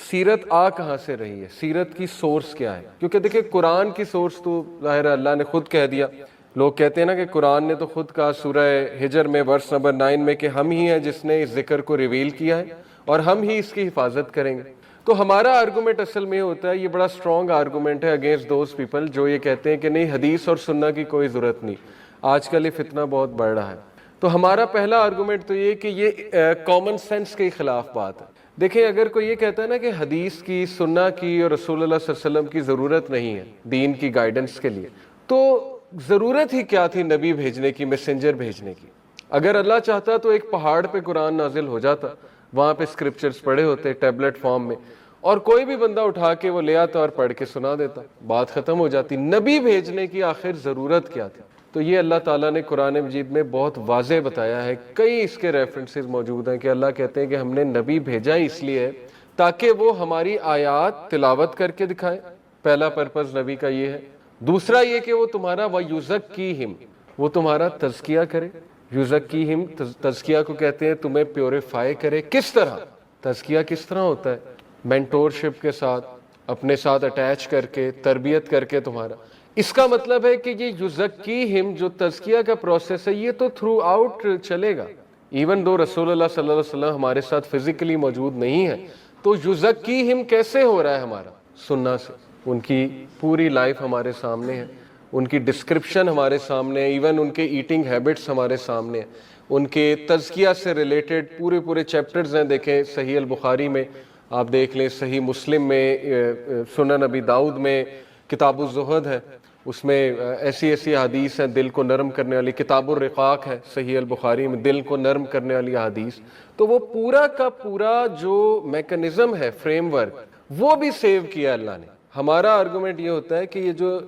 سیرت آ کہاں سے رہی ہے، سیرت کی سورس کیا ہے؟ کیونکہ دیکھیں قرآن کی سورس تو ظاہر ہے اللہ نے خود کہہ دیا. لوگ کہتے ہیں نا کہ قرآن نے تو خود کہا سورہ ہجر میں ورس نمبر 9 میں کہ ہم ہی ہیں جس نے اس ذکر کو ریویل کیا ہے اور ہم ہی اس کی حفاظت کریں گے. تو ہمارا آرگومنٹ اصل میں ہوتا ہے، یہ بڑا اسٹرانگ آرگومنٹ ہے اگینسٹ دوز پیپل جو یہ کہتے ہیں کہ نہیں حدیث اور سنہ کی کوئی ضرورت نہیں. آج کل یہ فتنہ بہت بڑھ رہا ہے. تو ہمارا پہلا آرگومنٹ تو یہ کہ یہ کامن سینس کے خلاف بات ہے. دیکھیں اگر کوئی یہ کہتا ہے نا کہ حدیث کی، سنہ کی اور رسول اللہ صلی اللہ علیہ وسلم کی ضرورت نہیں ہے دین کی گائیڈنس کے لیے، تو ضرورت ہی کیا تھی نبی بھیجنے کی، میسنجر بھیجنے کی؟ اگر اللہ چاہتا تو ایک پہاڑ پہ قرآن نازل ہو جاتا، وہاں پہ اسکرپچرز پڑھے ہوتے ٹیبلٹ فارم میں، اور کوئی بھی بندہ اٹھا کے وہ لے آتا اور پڑھ کے سنا دیتا، بات ختم ہو جاتی. نبی بھیجنے کی آخر ضرورت کیا تھی؟ تو یہ اللہ تعالیٰ نے قرآن مجید میں بہت واضح بتایا ہے. کئی اس کے ریفرنسز موجود ہیں کہ اللہ کہتے ہیں کہ ہم نے نبی بھیجا اس لیے تاکہ وہ ہماری آیات تلاوت کر کے دکھائے. پہلا پرپز نبی کا یہ ہے. دوسرا یہ کہ وہ تمہارا وَيُزَكِّيهِمْ، وہ تمہارا تزکیہ کرے. یُزَكِّيهِمْ تزکیہ کو کہتے ہیں تمہیں پیوریفائی کرے. کس طرح تزکیہ کس طرح ہوتا ہے؟ مینٹورشپ کے ساتھ، اپنے ساتھ اٹیچ کر کے، تربیت کر کے تمہارا. اس کا مطلب ہے کہ یہ یزکیہم جو تزکیہ کا پروسیس ہے یہ تو تھرو آؤٹ چلے گا. ایون دو رسول اللہ صلی اللہ علیہ وسلم ہمارے ساتھ فزیکلی موجود نہیں ہے تو یزکیہم کیسے ہو رہا ہے ہمارا؟ سننا سے. ان کی پوری لائف ہمارے سامنے ہے، ان کی ڈسکرپشن ہمارے سامنے ہے، ایون ان کے ایٹنگ ہیبٹس ہمارے سامنے ہیں، ان کے تزکیہ سے ریلیٹڈ پورے چیپٹرز ہیں. دیکھیں صحیح البخاری میں آپ دیکھ لیں، صحیح مسلم میں، سنن ابی داؤد میں کتاب الزہد ہے، اس میں ایسی حدیث ہیں دل کو نرم کرنے والی. کتاب الرقاق ہے صحیح البخاری میں، دل کو نرم کرنے والی حدیث. تو وہ پورا کا پورا جو میکنزم ہے، فریم ورک، وہ بھی سیو کیا اللہ نے. ہمارا آرگومنٹ یہ ہوتا ہے کہ یہ جو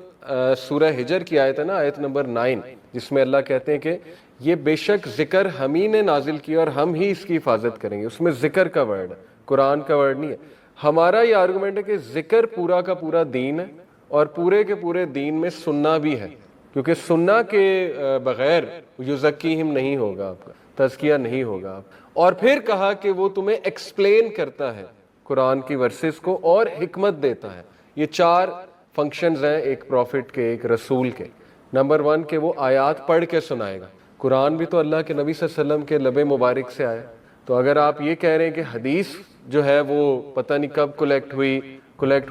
سورہ ہجر کی آیت ہے نا، آیت نمبر 9، جس میں اللہ کہتے ہیں کہ یہ بے شک ذکر ہم ہی نے نازل کیا اور ہم ہی اس کی حفاظت کریں گے. اس میں ذکر کا ورڈ ہے، قرآن کا ورڈ نہیں ہے. ہمارا یہ آرگومنٹ ہے کہ ذکر پورا کا پورا دین ہے اور پورے کے پورے دین میں سننا بھی ہے، کیونکہ سننا کے بغیر یزکیہم نہیں ہوگا، آپ کا تزکیہ نہیں ہوگا. اور پھر کہا کہ وہ تمہیں ایکسپلین کرتا ہے قرآن کی ورسز کو اور حکمت دیتا ہے. یہ 4 فنکشنز ہیں ایک پروفٹ کے، ایک رسول کے. نمبر 1 کہ وہ آیات پڑھ کے سنائے گا. قرآن بھی تو اللہ کے نبی صلی اللہ علیہ وسلم کے لب مبارک سے آیا. تو اگر آپ یہ کہہ رہے ہیں کہ حدیث جو ہے وہ پتہ نہیں کب کلیکٹ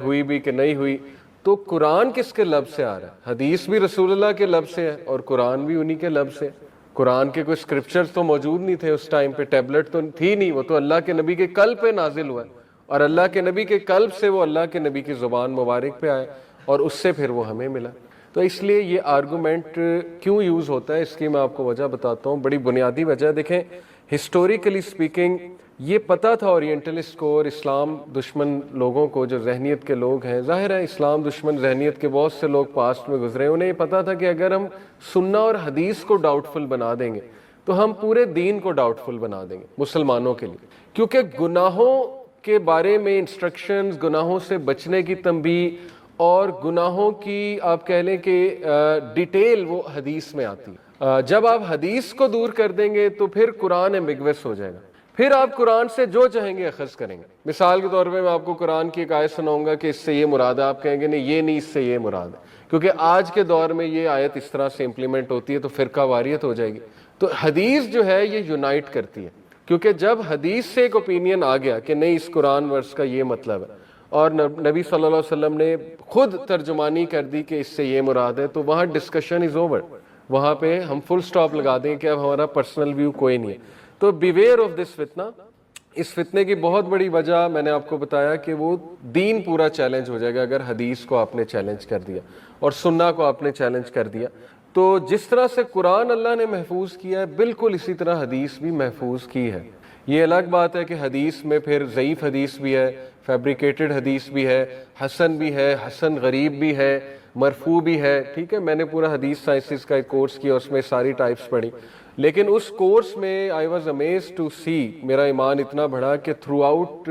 ہوئی بھی کہ نہیں ہوئی، تو قرآن کس کے لب سے آ رہا ہے؟ حدیث بھی رسول اللہ کے لب سے ہے اور قرآن بھی انہی کے لب سے. قرآن کے کوئی سکرپچرز تو موجود نہیں تھے اس ٹائم پہ، ٹیبلٹ تو تھی نہیں، وہ تو اللہ کے نبی کے قلب پہ نازل ہوا ہے اور اللہ کے نبی کے قلب سے وہ اللہ کے نبی کی زبان مبارک پہ آیا اور اس سے پھر وہ ہمیں ملا. تو اس لیے یہ آرگومنٹ کیوں یوز ہوتا ہے اس کی میں آپ کو وجہ بتاتا ہوں. بڑی بنیادی وجہ دیکھیں، ہسٹوریکلی سپیکنگ یہ پتہ تھا اورینٹلسٹ کو اور اسلام دشمن لوگوں کو، جو ذہنیت کے لوگ ہیں. ظاہر ہے اسلام دشمن ذہنیت کے بہت سے لوگ پاسٹ میں گزرے، انہیں یہ پتہ تھا کہ اگر ہم سننا اور حدیث کو ڈاؤٹ فل بنا دیں گے تو ہم پورے دین کو ڈاؤٹ فل بنا دیں گے مسلمانوں کے لیے. کیونکہ گناہوں کے بارے میں انسٹرکشنز، گناہوں سے بچنے کی تنبیہ اور گناہوں کی آپ کہہ لیں کہ ڈیٹیل وہ حدیث میں آتی ہے. جب آپ حدیث کو دور کر دیں گے تو پھر قرآن ایمبیگوس ہو جائے گا، پھر آپ قرآن سے جو چاہیں گے اخذ کریں گے. مثال کے طور پہ میں آپ کو قرآن کی ایک آیت سناؤں گا کہ اس سے یہ مراد ہے، آپ کہیں گے نہیں یہ نہیں، اس سے یہ مراد ہے، کیونکہ آج کے دور میں یہ آیت اس طرح سے امپلیمنٹ ہوتی ہے تو فرقہ واریت ہو جائے گی. تو حدیث جو ہے یہ یونائٹ کرتی ہے، کیونکہ جب حدیث سے ایک اوپینین آ گیا کہ نہیں اس قرآن ورس کا یہ مطلب ہے اور نبی صلی اللہ علیہ وسلم نے خود ترجمانی کر دی کہ اس سے یہ مراد ہے، تو وہاں ڈسکشن از اوور. وہاں پہ ہم فل سٹاپ لگا دیں کہ اب ہمارا پرسنل ویو کوئی نہیں ہے. تو بیویئر آف دس فتنہ. اس فتنے کی بہت بڑی وجہ میں نے آپ کو بتایا کہ وہ دین پورا چیلنج ہو جائے گا اگر حدیث کو آپ نے چیلنج کر دیا اور سنہ کو آپ نے چیلنج کر دیا. تو جس طرح سے قرآن اللہ نے محفوظ کیا ہے بالکل اسی طرح حدیث بھی محفوظ کی ہے. یہ الگ بات ہے کہ حدیث میں پھر ضعیف حدیث بھی ہے، فیبریکیٹڈ حدیث بھی ہے، حسن بھی ہے، حسن غریب بھی ہے، مرفوع بھی ہے. ٹھیک ہے، میں نے پورا حدیث سائنسز کا ایک کورس کیا، اس میں ساری ٹائپس پڑھی، لیکن اس کورس میں آئی واز امیزڈ ٹو سی، میرا ایمان اتنا بڑھا کہ تھرو آؤٹ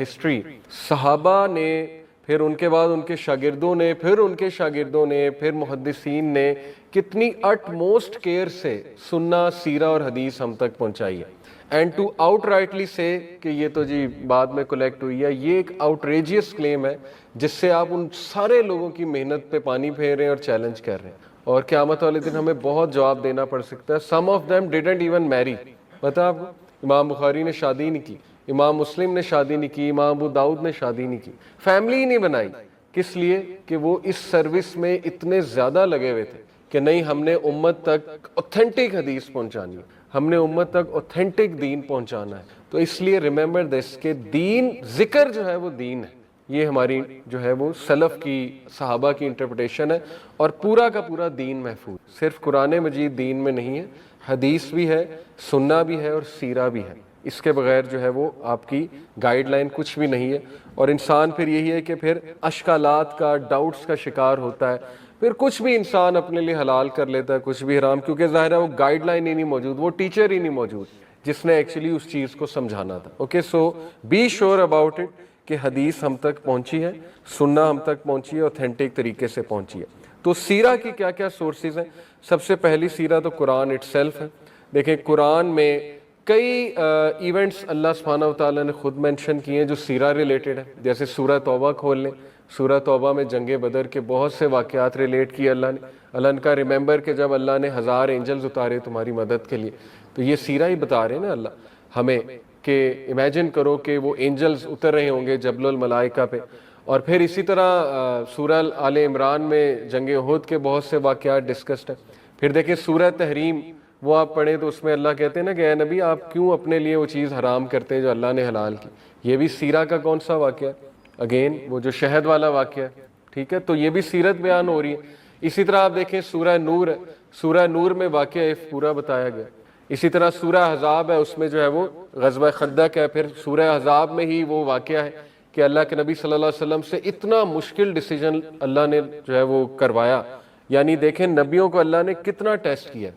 ہسٹری صحابہ نے، پھر ان کے بعد ان کے شاگردوں نے، پھر ان کے شاگردوں نے، پھر محدثین نے کتنی اٹ موسٹ کیئر سے سننا، سیرہ اور حدیث ہم تک پہنچائی ہے. اینڈ ٹو آؤٹ رائٹلی سے کہ یہ تو جی بعد میں کولیکٹ ہوئی ہے، یہ ایک آؤٹریجیس کلیم ہے جس سے آپ ان سارے لوگوں کی محنت پہ پانی پھیر رہے ہیں اور چیلنج کر رہے ہیں، اور قیامت والے دن ہمیں بہت جواب دینا پڑ سکتا ہے. سم آف دیم ڈیڈنٹ ایون میری. پتا آپ کو امام بخاری نے شادی نہیں کی، امام مسلم نے شادی نہیں کی، امام ابو داؤد نے شادی نہیں کی، فیملی ہی نہیں بنائی. کس لیے؟ کہ وہ اس سروس میں اتنے زیادہ لگے ہوئے تھے کہ نہیں، ہم نے امت تک اوتھینٹک حدیث پہنچانی ہے، ہم نے امت تک اوتھینٹک دین پہنچانا ہے. تو اس لیے ریممبر دس کہ دین، ذکر جو ہے وہ دین ہے. یہ ہماری جو ہے وہ سلف کی، صحابہ کی انٹرپریٹیشن ہے، اور پورا کا پورا دین محفوظ. صرف قرآن مجید دین میں نہیں ہے، حدیث بھی ہے، سنہ بھی ہے، اور سیرہ بھی ہے. اس کے بغیر جو ہے وہ آپ کی گائیڈ لائن کچھ بھی نہیں ہے. اور انسان پھر یہی ہے کہ پھر اشکالات کا، ڈاؤٹس کا شکار ہوتا ہے، پھر کچھ بھی انسان اپنے لیے حلال کر لیتا ہے، کچھ بھی حرام، کیونکہ ظاہر ہے وہ گائیڈ لائن ہی نہیں موجود، وہ ٹیچر ہی نہیں موجود جس نے ایکچولی اس چیز کو سمجھانا تھا. Okay, so be sure about it کہ حدیث ہم تک پہنچی ہے، سنہ ہم تک پہنچی ہے، اوتھینٹک طریقے سے پہنچی ہے. تو سیرہ کی کیا کیا سورسز ہیں؟ سب سے پہلی سیرہ تو قرآن اٹ سیلف ہے. دیکھیں قرآن میں کئی ایونٹس اللہ سبحانہ و تعالیٰ نے خود مینشن کیے ہیں جو سیرہ ریلیٹڈ ہے. جیسے سورہ توبہ کھول لیں، سورہ توبہ میں جنگ بدر کے بہت سے واقعات ریلیٹ کیے اللہ نے. اللہ کا ریممبر کہ جب اللہ نے 1000 اینجلز اتارے تمہاری مدد کے لیے، تو یہ سیرہ ہی بتا رہے ہیں نا اللہ ہمیں کہ امیجن کرو کہ وہ اینجلز اتر رہے ہوں گے جبل الملائکہ پہ. اور پھر اسی طرح سورہ آل عمران میں جنگ احد کے بہت سے واقعات ڈسکسڈ ہیں. پھر دیکھیں سورہ تحریم، وہ آپ پڑھیں تو اس میں اللہ کہتے ہیں نا کہ اے نبی آپ کیوں اپنے لیے وہ چیز حرام کرتے ہیں جو اللہ نے حلال کی. یہ بھی سیرہ کا کون سا واقعہ ہے؟ اگین وہ جو شہد والا واقعہ ہے. ٹھیک ہے، تو یہ بھی سیرت بیان ہو رہی ہے. اسی طرح آپ دیکھیں سورہ نور ہے، سورہ نور میں واقعہ پورا بتایا گیا. اسی طرح سورہ احزاب ہے، اس میں جو ہے وہ غزوہ خندق ہے. پھر سورہ احزاب میں ہی وہ واقعہ ہے کہ اللہ کے نبی صلی اللہ علیہ وسلم سے اتنا مشکل ڈیسیجن اللہ نے جو ہے وہ کروایا. یعنی دیکھیں نبیوں کو اللہ نے کتنا ٹیسٹ کیا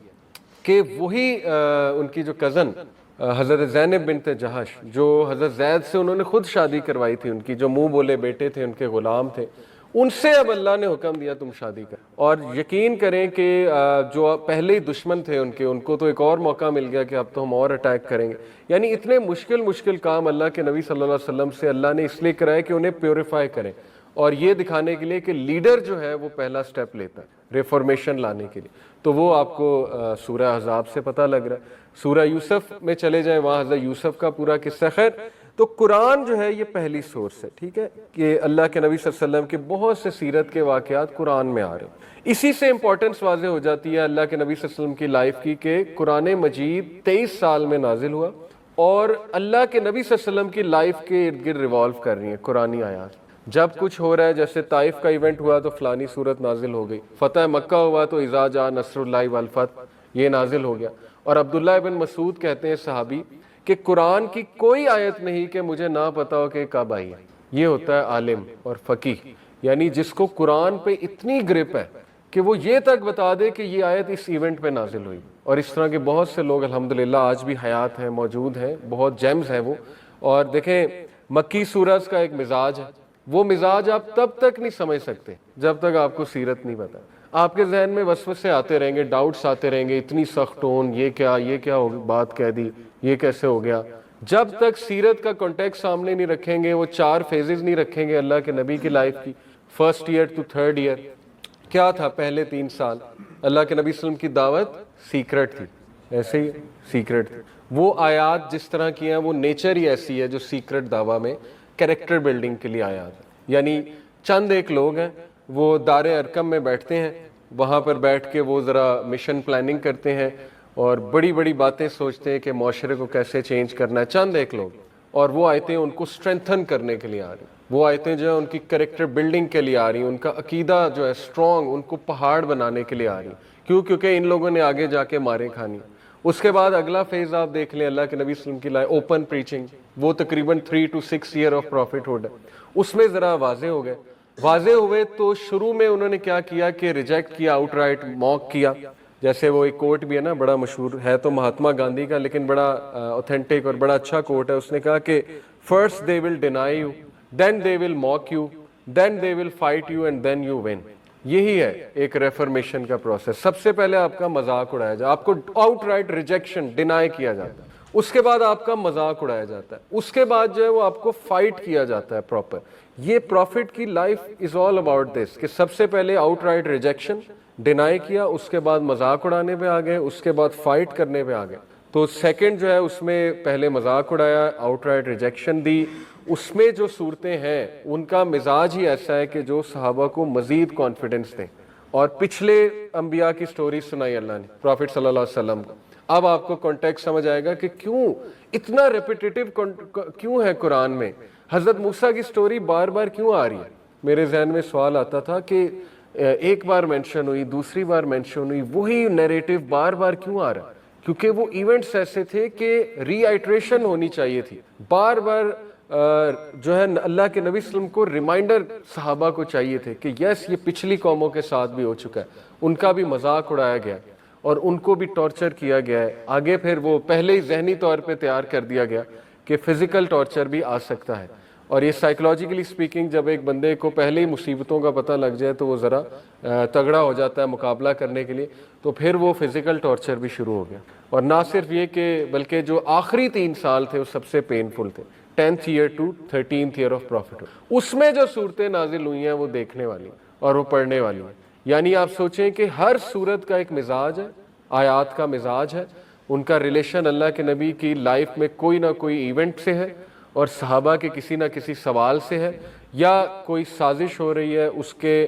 کہ وہی ان کی جو کزن حضرت زینب بنت جہش، جو حضرت زید سے انہوں نے خود شادی کروائی تھی، ان کی جو منہ بولے بیٹے تھے، ان کے غلام تھے، ان سے اب اللہ نے حکم دیا تم شادی کر. اور یقین کریں کہ جو پہلے ہی دشمن تھے ان کو تو ایک اور موقع مل گیا کہ اب تو ہم اور اٹیک کریں گے. یعنی اتنے مشکل کام اللہ کے نبی صلی اللہ علیہ وسلم سے اللہ نے اس لیے کرائے کہ انہیں پیوریفائی کریں، اور یہ دکھانے کے لیے کہ لیڈر جو ہے وہ پہلا سٹیپ لیتا ہے ریفارمیشن لانے کے لیے. تو وہ آپ کو سورہ احزاب سے پتہ لگ رہا ہے. سورہ یوسف میں چلے جائیں، وہاں حضرت یوسف کا پورا قصہ. خیر، تو قرآن جو ہے یہ پہلی سورس ہے. ٹھیک ہے، کہ اللہ کے نبی صلی اللہ علیہ وسلم کے بہت سے سیرت کے واقعات قرآن میں آ رہے ہیں. اسی سے امپورٹنس واضح ہو جاتی ہے اللہ کے نبی صلی اللہ علیہ وسلم کی لائف کی کہ قرآن مجید 23 سال میں نازل ہوا، اور اللہ کے نبی صلی اللہ علیہ وسلم کی لائف کے ارد گرد ریوالو کر رہی ہیں قرآنی آیات. جب کچھ ہو رہا ہے، جیسے طائف کا ایونٹ ہوا تو فلانی صورت نازل ہو گئی، فتح مکہ ہوا تو اذا جاء نصر اللہ والفتح یہ نازل ہو گیا. اور عبداللہ ابن مسعود کہتے ہیں صحابی کہ قرآن کی کوئی آیت نہیں کہ مجھے نہ پتا ہو کہ کب آئی ہے. یہ ہوتا ہے عالم اور فقیہ، یعنی جس کو قرآن پہ اتنی گرپ ہے کہ وہ یہ تک بتا دے کہ یہ آیت اس ایونٹ پہ نازل ہوئی. اور اس طرح کے بہت سے لوگ الحمدللہ آج بھی حیات ہیں، موجود ہیں، بہت جیمز ہیں وہ. اور دیکھیں مکی سورج کا ایک مزاج ہے، وہ مزاج آپ تب تک نہیں سمجھ سکتے جب تک آپ کو سیرت نہیں پتا. آپ کے ذہن میں وسوسے آتے رہیں گے، ڈاؤٹس آتے رہیں گے، اتنی سخت ٹون، یہ کیا بات کہہ دی، یہ کیسے ہو گیا. جب تک سیرت کا کانٹیکٹ سامنے نہیں رکھیں گے، وہ 4 فیزز نہیں رکھیں گے اللہ کے نبی کی لائف کی، first year to third year کیا تھا، پہلے 3 سال اللہ کے نبی صلی اللہ علیہ وسلم کی دعوت سیکرٹ تھی، ایسے ہی سیکرٹ تھی. وہ آیات جس طرح کی ہیں وہ نیچر ہی ایسی ہے جو سیکرٹ دعویٰ میں کریکٹر بلڈنگ کے لیے آیات ہے. یعنی چند ایک لوگ ہیں، وہ دار ارکم میں بیٹھتے ہیں، وہاں پر بیٹھ کے وہ ذرا مشن پلاننگ کرتے ہیں اور بڑی بڑی باتیں سوچتے ہیں کہ معاشرے کو کیسے چینج کرنا ہے. چند ایک لوگ، اور وہ آیتیں ان کو اسٹرینتھن کرنے کے لیے آ رہی ہیں، وہ آیتیں جو ہیں ان کی کریکٹر بلڈنگ کے لیے آ رہی ہیں، ان کا عقیدہ جو ہے اسٹرانگ، ان کو پہاڑ بنانے کے لیے آ رہی ہیں. کیونکہ ان لوگوں نے آگے جا کے مارے کھانی. اس کے بعد اگلا فیز آپ دیکھ لیں اللہ کے نبی صلی اللہ علیہ وسلم کی لائف، اوپن پریچنگ، وہ تقریباً 3 to 6 year of prophethood ہے. اس میں ذرا واضح ہوئے تو شروع میں انہوں نے کیا کیا کہ ریجیکٹ کیا، آؤٹ رائٹ موک کیا. جیسے وہ ایک کوٹ بھی ہے نا، بڑا مشہور ہے تو مہاتما گاندھی کا، لیکن بڑا اوتھینٹک اور بڑا اچھا کوٹ ہے. اس نے کہا کہ first they will deny you, then they will mock you, then they will fight you and then you win. یہی ہے ایک ریفرمیشن کا پروسیس. سب سے پہلے آپ کا مذاق اڑایا جائے، آپ کو آؤٹ رائٹ ریجیکشن، ڈینائی کیا جاتا ہے. اس کے بعد آپ کا مذاق اڑایا جاتا ہے, اس کے بعد جو ہے وہ آپ کو فائٹ کیا جاتا ہے پراپر. یہ پروفٹ کی life is all about this, کہ سب سے پہلے آؤٹ رائٹ ریجیکشن, ڈینائی کیا, اس کے بعد مذاق اڑانے پہ آ گئے, اس کے بعد فائٹ کرنے پہ آ گئے. تو سیکنڈ جو ہے اس میں پہلے مذاق اڑایا, آؤٹ رائٹ ریجیکشن دی. اس میں جو صورتیں ہیں ان کا مزاج ہی ایسا ہے کہ جو صحابہ کو مزید کانفیڈنس دیں. اور پچھلے انبیاء کی سٹوری سنائی اللہ نے پروفٹ صلی اللہ علیہ وسلم کو. اب آپ کو کانٹیکسٹ سمجھ آئے گا کہ کیوں اتنا ریپیٹیٹو کیوں ہے قرآن میں. حضرت موسیٰ کی سٹوری بار بار کیوں آ رہی ہے؟ میرے ذہن میں سوال آتا تھا کہ ایک بار مینشن ہوئی, دوسری بار مینشن ہوئی, وہی نیریٹو بار بار کیوں آ رہا ہے؟ کیونکہ وہ ایونٹس ایسے تھے کہ ری آئٹریشن ہونی چاہیے تھی. بار بار جو ہے اللہ کے نبی صلی اللہ علیہ وسلم کو ریمائنڈر صحابہ کو چاہیے تھے کہ یس یہ پچھلی قوموں کے ساتھ بھی ہو چکا ہے, ان کا بھی مذاق اڑایا گیا اور ان کو بھی ٹارچر کیا گیا ہے. آگے پھر وہ پہلے ہی ذہنی طور پہ تیار کر دیا گیا کہ فزیکل ٹارچر بھی آ سکتا ہے. اور یہ سائیکولوجیکلی سپیکنگ جب ایک بندے کو پہلے ہی مصیبتوں کا پتہ لگ جائے تو وہ ذرا تگڑا ہو جاتا ہے مقابلہ کرنے کے لیے, تو پھر وہ فزیکل ٹارچر بھی شروع ہو گیا. اور نہ صرف یہ کہ بلکہ جو آخری 3 سال تھے وہ سب سے پینفل تھے, 10th year to 13th year of prophethood. اس میں جو صورتیں نازل ہوئی ہیں وہ دیکھنے والی اور وہ پڑھنے والی ہیں. یعنی آپ سوچیں کہ ہر صورت کا ایک مزاج ہے, آیات کا مزاج ہے, ان کا ریلیشن اللہ کے نبی کی لائف میں کوئی نہ کوئی ایونٹ سے ہے اور صحابہ کے کسی نہ کسی سوال سے ہے, یا کوئی سازش ہو رہی ہے اس کے,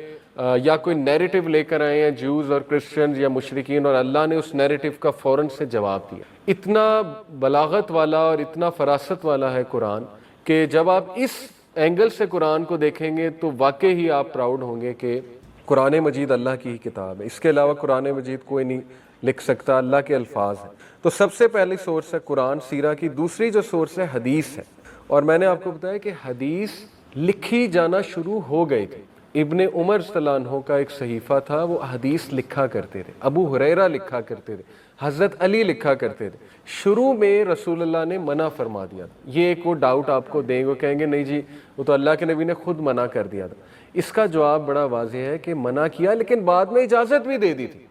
یا کوئی نیریٹو لے کر آئے ہیں جوز اور کرسچنز یا مشرکین اور اللہ نے اس نیریٹو کا فوراً سے جواب دیا. اتنا بلاغت والا اور اتنا فراست والا ہے قرآن کہ جب آپ اس اینگل سے قرآن کو دیکھیں گے تو واقعی ہی آپ پراؤڈ ہوں گے کہ قرآن مجید اللہ کی ہی کتاب ہے. اس کے علاوہ قرآن مجید کوئی نہیں لکھ سکتا, اللہ کے الفاظ ہیں. تو سب سے پہلی سورس ہے قرآن سیرہ کی. دوسری جو سورس ہے حدیث ہے, اور میں نے آپ کو بتایا کہ حدیث لکھی جانا شروع ہو گئی تھی. ابن عمر صلی اللہ عنہ کا ایک صحیفہ تھا, وہ حدیث لکھا کرتے تھے, ابو ہریرہ لکھا کرتے تھے, حضرت علی لکھا کرتے تھے. شروع میں رسول اللہ نے منع فرما دیا تھا. یہ ایک وہ ڈاؤٹ آپ کو دیں گے, کہیں گے نہیں جی وہ تو اللہ کے نبی نے خود منع کر دیا تھا. اس کا جواب بڑا واضح ہے کہ منع کیا لیکن بعد میں اجازت بھی دے دی تھی.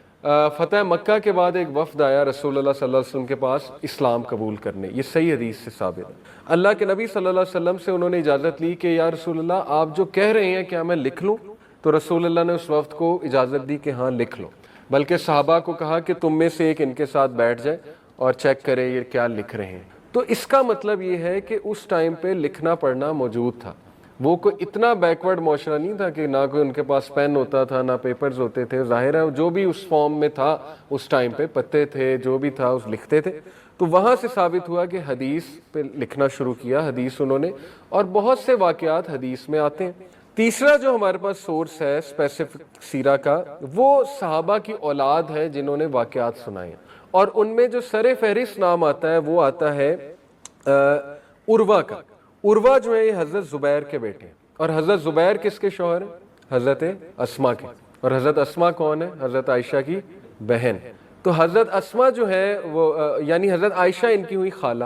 فتح مکہ کے بعد ایک وفد آیا رسول اللہ صلی اللہ علیہ وسلم کے پاس اسلام قبول کرنے, یہ صحیح حدیث سے ثابت ہے. اللہ کے نبی صلی اللہ علیہ وسلم سے انہوں نے اجازت لی کہ یا رسول اللہ آپ جو کہہ رہے ہیں کیا میں لکھ لوں؟ تو رسول اللہ نے اس وفد کو اجازت دی کہ ہاں لکھ لو, بلکہ صحابہ کو کہا کہ تم میں سے ایک ان کے ساتھ بیٹھ جائے اور چیک کرے یہ کیا لکھ رہے ہیں. تو اس کا مطلب یہ ہے کہ اس ٹائم پہ لکھنا پڑھنا موجود تھا. وہ کوئی اتنا بیکورڈ معاشرہ نہیں تھا کہ نہ کوئی ان کے پاس پین ہوتا تھا نہ پیپرز ہوتے تھے. ظاہر ہے جو بھی اس فارم میں تھا اس ٹائم پہ, پتے تھے جو بھی تھا اس لکھتے تھے. تو وہاں سے ثابت ہوا کہ حدیث پہ لکھنا شروع کیا, حدیث انہوں نے, اور بہت سے واقعات حدیث میں آتے ہیں. تیسرا جو ہمارے پاس سورس ہے اسپیسیفک سیرہ کا, وہ صحابہ کی اولاد ہے جنہوں نے واقعات سنائے, اور ان میں جو سر فہرست نام آتا ہے وہ آتا ہے عروہ کا. عروہ جو ہے یہ حضرت زبیر کے بیٹے ہیں, اور حضرت زبیر کس کے شوہر ہیں؟ حضرت اسما کے. اور حضرت اسما کون ہے؟ حضرت عائشہ کی بہن. تو حضرت اسما جو ہے وہ یعنی حضرت عائشہ ان کی ہوئی خالہ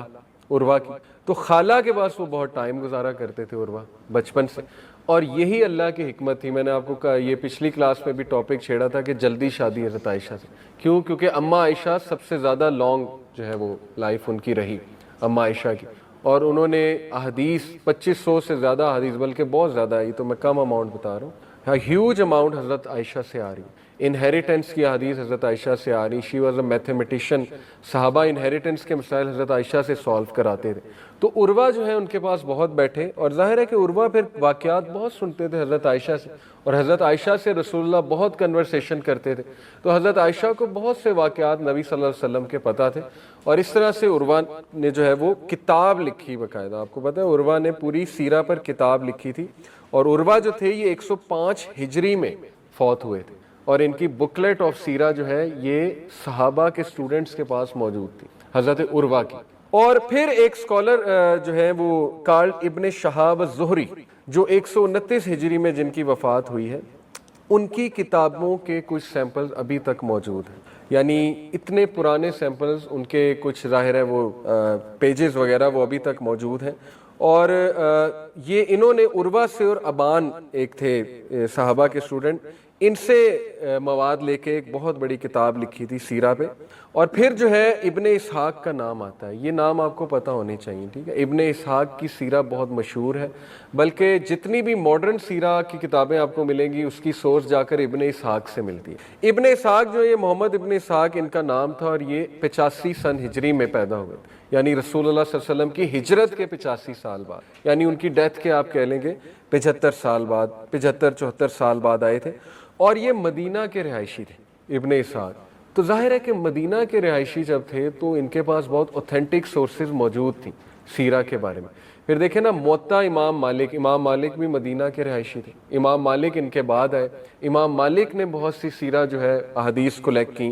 عروہ کی. تو خالہ کے پاس وہ بہت ٹائم گزارا کرتے تھے عروہ بچپن سے, اور یہی اللہ کی حکمت تھی. میں نے آپ کو کہا, یہ پچھلی کلاس میں بھی ٹاپک چھیڑا تھا کہ جلدی شادی حضرت عائشہ سے. کیوں؟ کیونکہ اماں عائشہ سب سے زیادہ لانگ جو ہے وہ لائف ان کی رہی, اماں عائشہ کی, اور انہوں نے احادیث 2500 سے زیادہ احادیث, بلکہ بہت زیادہ ہے, یہ تو میں کم اماؤنٹ بتا رہا ہوں, ہیوج اماؤنٹ حضرت عائشہ سے آ رہی. انہیریٹنس کی حدیث حضرت عائشہ سے آ رہی. She was a mathematician. صحابہ انہیریٹنس کے مسائل حضرت عائشہ سے سالو کراتے تھے. تو عروہ جو ہے ان کے پاس بہت بیٹھے, اور ظاہر ہے کہ عروہ پھر واقعات بہت سنتے تھے حضرت عائشہ سے, اور حضرت عائشہ سے رسول اللہ بہت کنورسیشن کرتے تھے. تو حضرت عائشہ کو بہت سے واقعات نبی صلی اللہ علیہ وسلم کے پتہ تھے, اور اس طرح سے عروہ نے جو ہے وہ کتاب لکھی باقاعدہ. آپ کو پتہ ہے عروہ نے پوری سیرہ پر کتاب لکھی تھی, اور عروہ جو تھے یہ 105 ہجری میں فوت ہوئے تھے, اور ان کی بکلیٹ آف سیرہ جو ہے یہ صحابہ کے اسٹوڈنٹس کے پاس موجود تھی, حضرت عروہ کی. اور پھر ایک سکولر جو ہے وہ کارل ابن شہاب الزہری, جو 129 ہجری میں جن کی وفات ہوئی ہے, ان کی کتابوں کے کچھ سیمپلز ابھی تک موجود ہیں. یعنی اتنے پرانے سیمپلز ان کے, کچھ ظاہر ہے وہ پیجز وغیرہ وہ ابھی تک موجود ہیں. اور یہ انہوں نے عروہ سے, اور ابان ایک تھے صحابہ کے اسٹوڈنٹ, ان سے مواد لے کے ایک بہت بڑی کتاب لکھی تھی سیرہ پہ. اور پھر جو ہے ابن اسحاق کا نام آتا ہے, یہ نام آپ کو پتہ ہونے چاہیے, ٹھیک ہے. ابن اسحاق کی سیرہ بہت مشہور ہے, بلکہ جتنی بھی ماڈرن سیرہ کی کتابیں آپ کو ملیں گی اس کی سورس جا کر ابن اسحاق سے ملتی ہے. ابن اسحاق جو ہے, یہ محمد ابن اسحاق ان کا نام تھا, اور یہ 85 سن ہجری میں پیدا ہوئے, یعنی رسول اللہ صلی اللہ علیہ وسلم کی ہجرت کے 85 سال بعد, یعنی ان کی ڈیتھ کے آپ کہہ لیں گے 75 سال بعد, 75-74 سال بعد آئے تھے. اور یہ مدینہ کے رہائشی تھے ابن اسحاق. تو ظاہر ہے کہ مدینہ کے رہائشی جب تھے تو ان کے پاس بہت اوتھینٹک سورسز موجود تھیں سیرہ کے بارے میں. پھر دیکھیں نا, موطا امام مالک بھی مدینہ کے رہائشی تھے. امام مالک ان کے بعد آئے. امام مالک نے بہت سی سیرہ جو ہے احادیث کلیکٹ کی.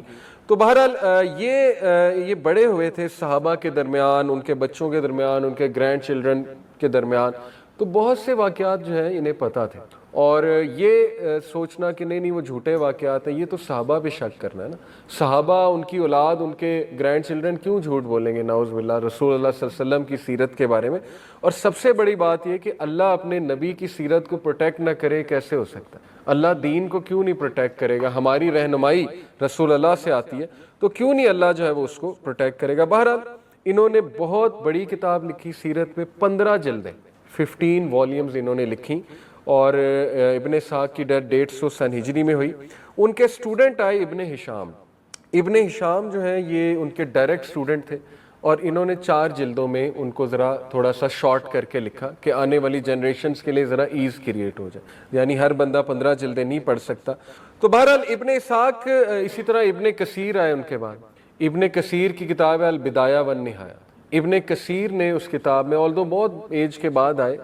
تو بہرحال یہ بڑے ہوئے تھے صحابہ کے درمیان, ان کے بچوں کے درمیان, ان کے گرینڈ چلڈرن کے درمیان. تو بہت سے واقعات جو ہیں انہیں پتہ تھے, اور یہ سوچنا کہ نہیں وہ جھوٹے واقعات ہیں, یہ تو صحابہ پہ شک کرنا ہے نا. صحابہ, ان کی اولاد, ان کے گرینڈ چلڈرن کیوں جھوٹ بولیں گے نعوذ باللہ رسول اللہ صلی اللہ علیہ وسلم کی سیرت کے بارے میں. اور سب سے بڑی بات یہ کہ اللہ اپنے نبی کی سیرت کو پروٹیکٹ نہ کرے, کیسے ہو سکتا ہے؟ اللہ دین کو کیوں نہیں پروٹیکٹ کرے گا؟ ہماری رہنمائی رسول اللہ سے آتی ہے, تو کیوں نہیں اللہ جو ہے وہ اس کو پروٹیکٹ کرے گا. بہرحال انہوں نے بہت بڑی کتاب لکھی سیرت میں, 15 جلدیں, 15 والیومز انہوں نے لکھی. اور ابن اسحاق کی ڈیتھ 150 سن ہجری میں ہوئی. ان کے اسٹوڈنٹ آئے ابن ہشام. ابن ہشام جو ہیں یہ ان کے ڈائریکٹ اسٹوڈنٹ تھے, اور انہوں نے 4 جلدوں میں ان کو ذرا تھوڑا سا شارٹ کر کے لکھا کہ آنے والی جنریشنز کے لیے ذرا ایز کریٹ ہو جائے, یعنی ہر بندہ 15 جلدیں نہیں پڑھ سکتا. تو بہرحال ابن اسحاق, اسی طرح ابن کثیر آئے ان کے بعد. ابن کثیر کی کتاب ہے البدایہ والنہایہ. ابن کثیر نے اس کتاب میں, آلدو بہت ایج کے بعد آئے,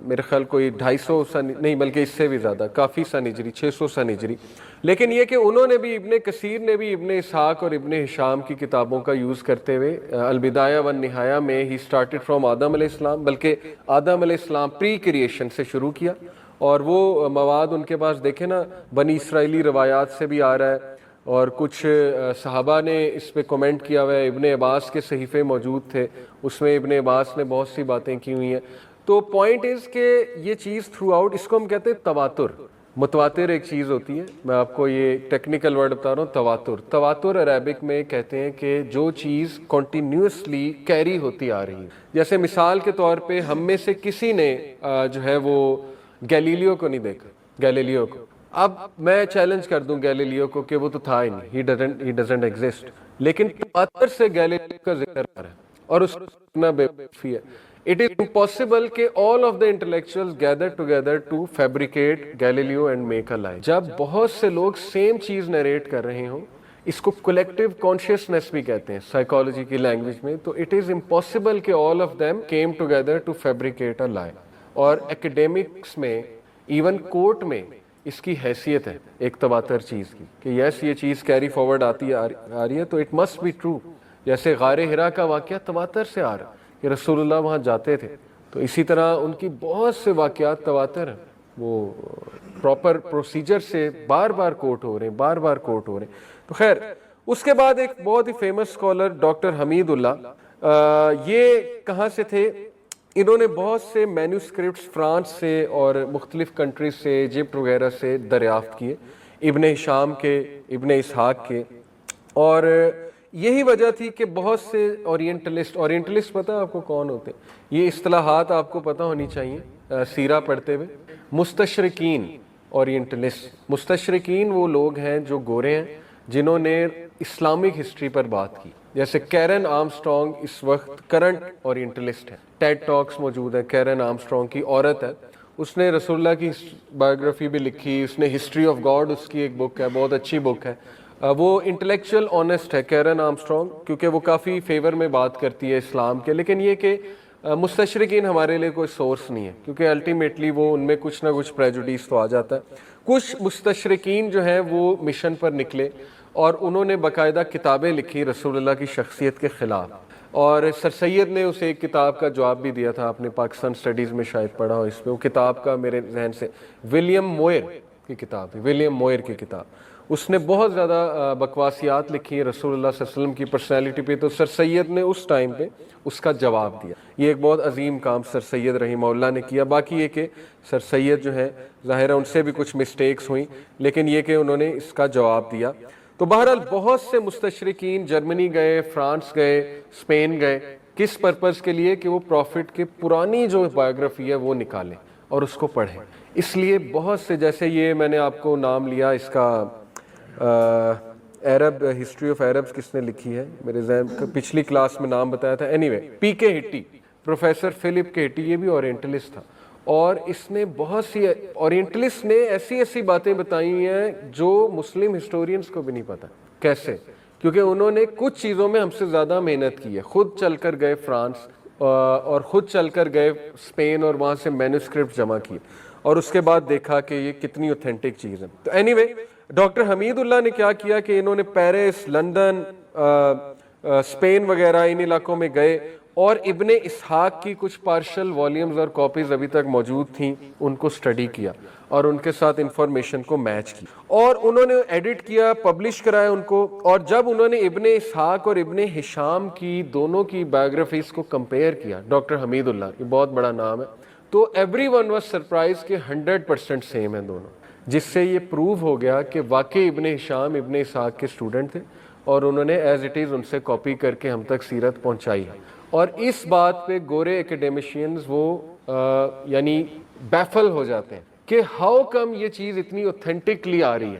میرے خیال کوئی 250 سن نہیں بلکہ اس سے بھی زیادہ, کافی سن ہجری, 600 سن ہجری. لیکن یہ کہ انہوں نے بھی, ابن کثیر نے بھی ابن اسحاق اور ابن ہشام کی کتابوں کا یوز کرتے ہوئے البدایہ والنہایہ میں ہی اسٹارٹڈ فرام آدم علیہ السلام, بلکہ آدم علیہ السلام پری کریشن سے شروع کیا. اور وہ مواد ان کے پاس دیکھیں نا, بنی اسرائیلی روایات سے بھی آ رہا ہے, اور کچھ صحابہ نے اس پہ کمنٹ کیا ہوا ہے. ابن عباس کے صحیفے موجود تھے, اس میں ابن عباس نے بہت سی باتیں کی ہوئی ہیں. تو پوائنٹ از کہ یہ چیز تھرو آؤٹ, اس کو ہم کہتے ہیں تواتر. متواتر ایک چیز ہوتی ہے, میں آپ کو یہ ٹیکنیکل ورڈ بتا رہا ہوں, تواتر. تواتر عربک میں کہتے ہیں کہ جو چیز کنٹینیوسلی کیری ہوتی آ رہی ہے. جیسے مثال کے طور پہ ہم میں سے کسی نے جو ہے وہ گیلیلیو کو نہیں دیکھا, گیلیلیو کو. اب میں چیلنج کر دوں گیلیلیو کو کہ وہ تو تھا ہی نہیں, he doesn't exist, لیکن تواتر سے گیلیلیو کا ذکر آ رہا ہے اور اس کو بے وقوفی ہے. It is impossible کہ all of the intellectuals gather together to fabricate Galileo and make a lie. جب بہت سے لوگ سیم چیز نریٹ کر رہے ہوں, اس کو کولیکٹیو کانشیسنیس بھی کہتے ہیں سائیکالوجی کی لینگویج میں, تو it is impossible کہ all of them came together to fabricate a lie. اور ایکیڈیمکس میں, ایون کورٹ میں اس کی حیثیت ہے ایک تواتر چیز کی کہ یس یہ چیز کیری فارورڈ آتی آ رہی ہے تو اٹ مسٹ بی ٹرو. جیسے غار ہرا کا واقعہ تواتر سے آ رہا کہ رسول اللہ وہاں جاتے تھے, تو اسی طرح ان کی بہت سے واقعات تواتر ہیں, وہ پراپر پروسیجر سے بار بار کوٹ ہو رہے ہیں, بار بار کوٹ ہو رہے ہیں. تو خیر, اس کے بعد ایک بہت ہی فیمس اسکالر ڈاکٹر حمید اللہ, یہ کہاں سے تھے؟ انہوں نے بہت سے مینوسکرپٹس فرانس سے اور مختلف کنٹریز سے, ایجپٹ وغیرہ سے دریافت کیے, ابن ہشام کے, ابن اسحاق کے. اور یہی وجہ تھی کہ بہت سے اورینٹلسٹ پتہ آپ کو کون ہوتے ہیں؟ یہ اصطلاحات آپ کو پتہ ہونی چاہیے سیرہ پڑھتے ہوئے. مستشرقین, اورینٹلسٹ. مستشرقین وہ لوگ ہیں جو گورے ہیں جنہوں نے اسلامک ہسٹری پر بات کی. جیسے کیرن آرمسٹرانگ اس وقت کرنٹ اورینٹلسٹ ہے. ٹیڈ ٹاکس موجود ہے, کیرن آرمسٹرانگ کی عورت ہے, اس نے رسول اللہ کی بایوگرافی بھی لکھی, اس نے ہسٹری آف گاڈ اس کی ایک بک ہے, بہت اچھی بک ہے. وہ انٹلیکچوئل آنیسٹ ہے کیرن آرمسٹرانگ, کیونکہ وہ کافی فیور میں بات کرتی ہے اسلام کے. لیکن یہ کہ مستشرقین ہمارے لیے کوئی سورس نہیں ہے, کیونکہ الٹیمیٹلی وہ ان میں کچھ نہ کچھ پریجوڈیس تو آ جاتا ہے. کچھ مستشرقین جو ہیں وہ مشن پر نکلے اور انہوں نے باقاعدہ کتابیں لکھی رسول اللہ کی شخصیت کے خلاف. اور سر سید نے اسے ایک کتاب کا جواب بھی دیا تھا, آپ نے پاکستان سٹڈیز میں شاید پڑھا ہو اس پہ. وہ کتاب کا میرے ذہن سے ولیم موئر, کی کتاب ہے, ولیم موئر کی کتاب. اس نے بہت زیادہ بکواسیات لکھی ہیں رسول اللہ صلی اللہ علیہ وسلم کی پرسنالٹی پہ, تو سر سید نے اس ٹائم پہ اس کا جواب دیا. یہ ایک بہت عظیم کام سر سید رحمہ اللہ نے کیا. باقی یہ کہ سر سید جو ہے ظاہر ہے ان سے بھی کچھ مسٹیکس ہوئیں, لیکن یہ کہ انہوں نے اس کا جواب دیا. تو بہرحال بہت سے مستشرقین جرمنی گئے, فرانس گئے, اسپین گئے, کس پرپز کے لیے کہ وہ پروفٹ کی پرانی جو بایوگرافی ہے وہ نکالیں اور اس کو پڑھیں. اس لیے بہت سے, جیسے یہ میں نے آپ کو نام لیا اس کا عرب ہسٹری آف عربز کس نے لکھی ہے, میرے ذہن پچھلی کلاس میں نام بتایا تھا. اینی وے, پی کے ہٹی, پروفیسر فلپ کے ہٹی, یہ بھی اورینٹلسٹ تھا, اور اس نے بہت سی اورینٹلسٹ نے ایسی ایسی باتیں بتائی ہیں جو مسلم ہسٹورینز کو بھی نہیں پتا. کیسے؟ کیونکہ انہوں نے کچھ چیزوں میں ہم سے زیادہ محنت کی ہے. خود چل کر گئے فرانس اور خود چل کر گئے اسپین اور وہاں سے مینوسکرپٹ جمع کیے, اور اس کے بعد دیکھا کہ یہ کتنی اوتھینٹک چیز ہے. تو اینی وے, ڈاکٹر حمید اللہ نے کیا کیا کہ انہوں نے پیرس, لندن, اسپین وغیرہ ان علاقوں میں گئے, اور ابن اسحاق کی کچھ پارشل والیومز اور کاپیز ابھی تک موجود تھیں, ان کو اسٹڈی کیا اور ان کے ساتھ انفارمیشن کو میچ کی, اور انہوں نے ایڈٹ کیا, پبلش کرایا ان کو. اور جب انہوں نے ابن اسحاق اور ابن ہشام کی دونوں کی بایوگرافیز کو کمپیئر کیا, ڈاکٹر حمید اللہ, یہ بہت بڑا نام ہے, تو ایوری ون واز سرپرائز کہ 100% سیم ہیں دونوں, جس سے یہ پروو ہو گیا کہ واقعی ابن ہشام ابن اسحاق کے اسٹوڈنٹ تھے, اور انہوں نے ایز اٹ از ان سے کاپی کر کے ہم تک سیرت پہنچائی. اور اس بات پہ گورے ایکیڈیمیشینز وہ یعنی بیفل ہو جاتے ہیں کہ ہاؤ کم یہ چیز اتنی اوتھینٹکلی آ رہی ہے,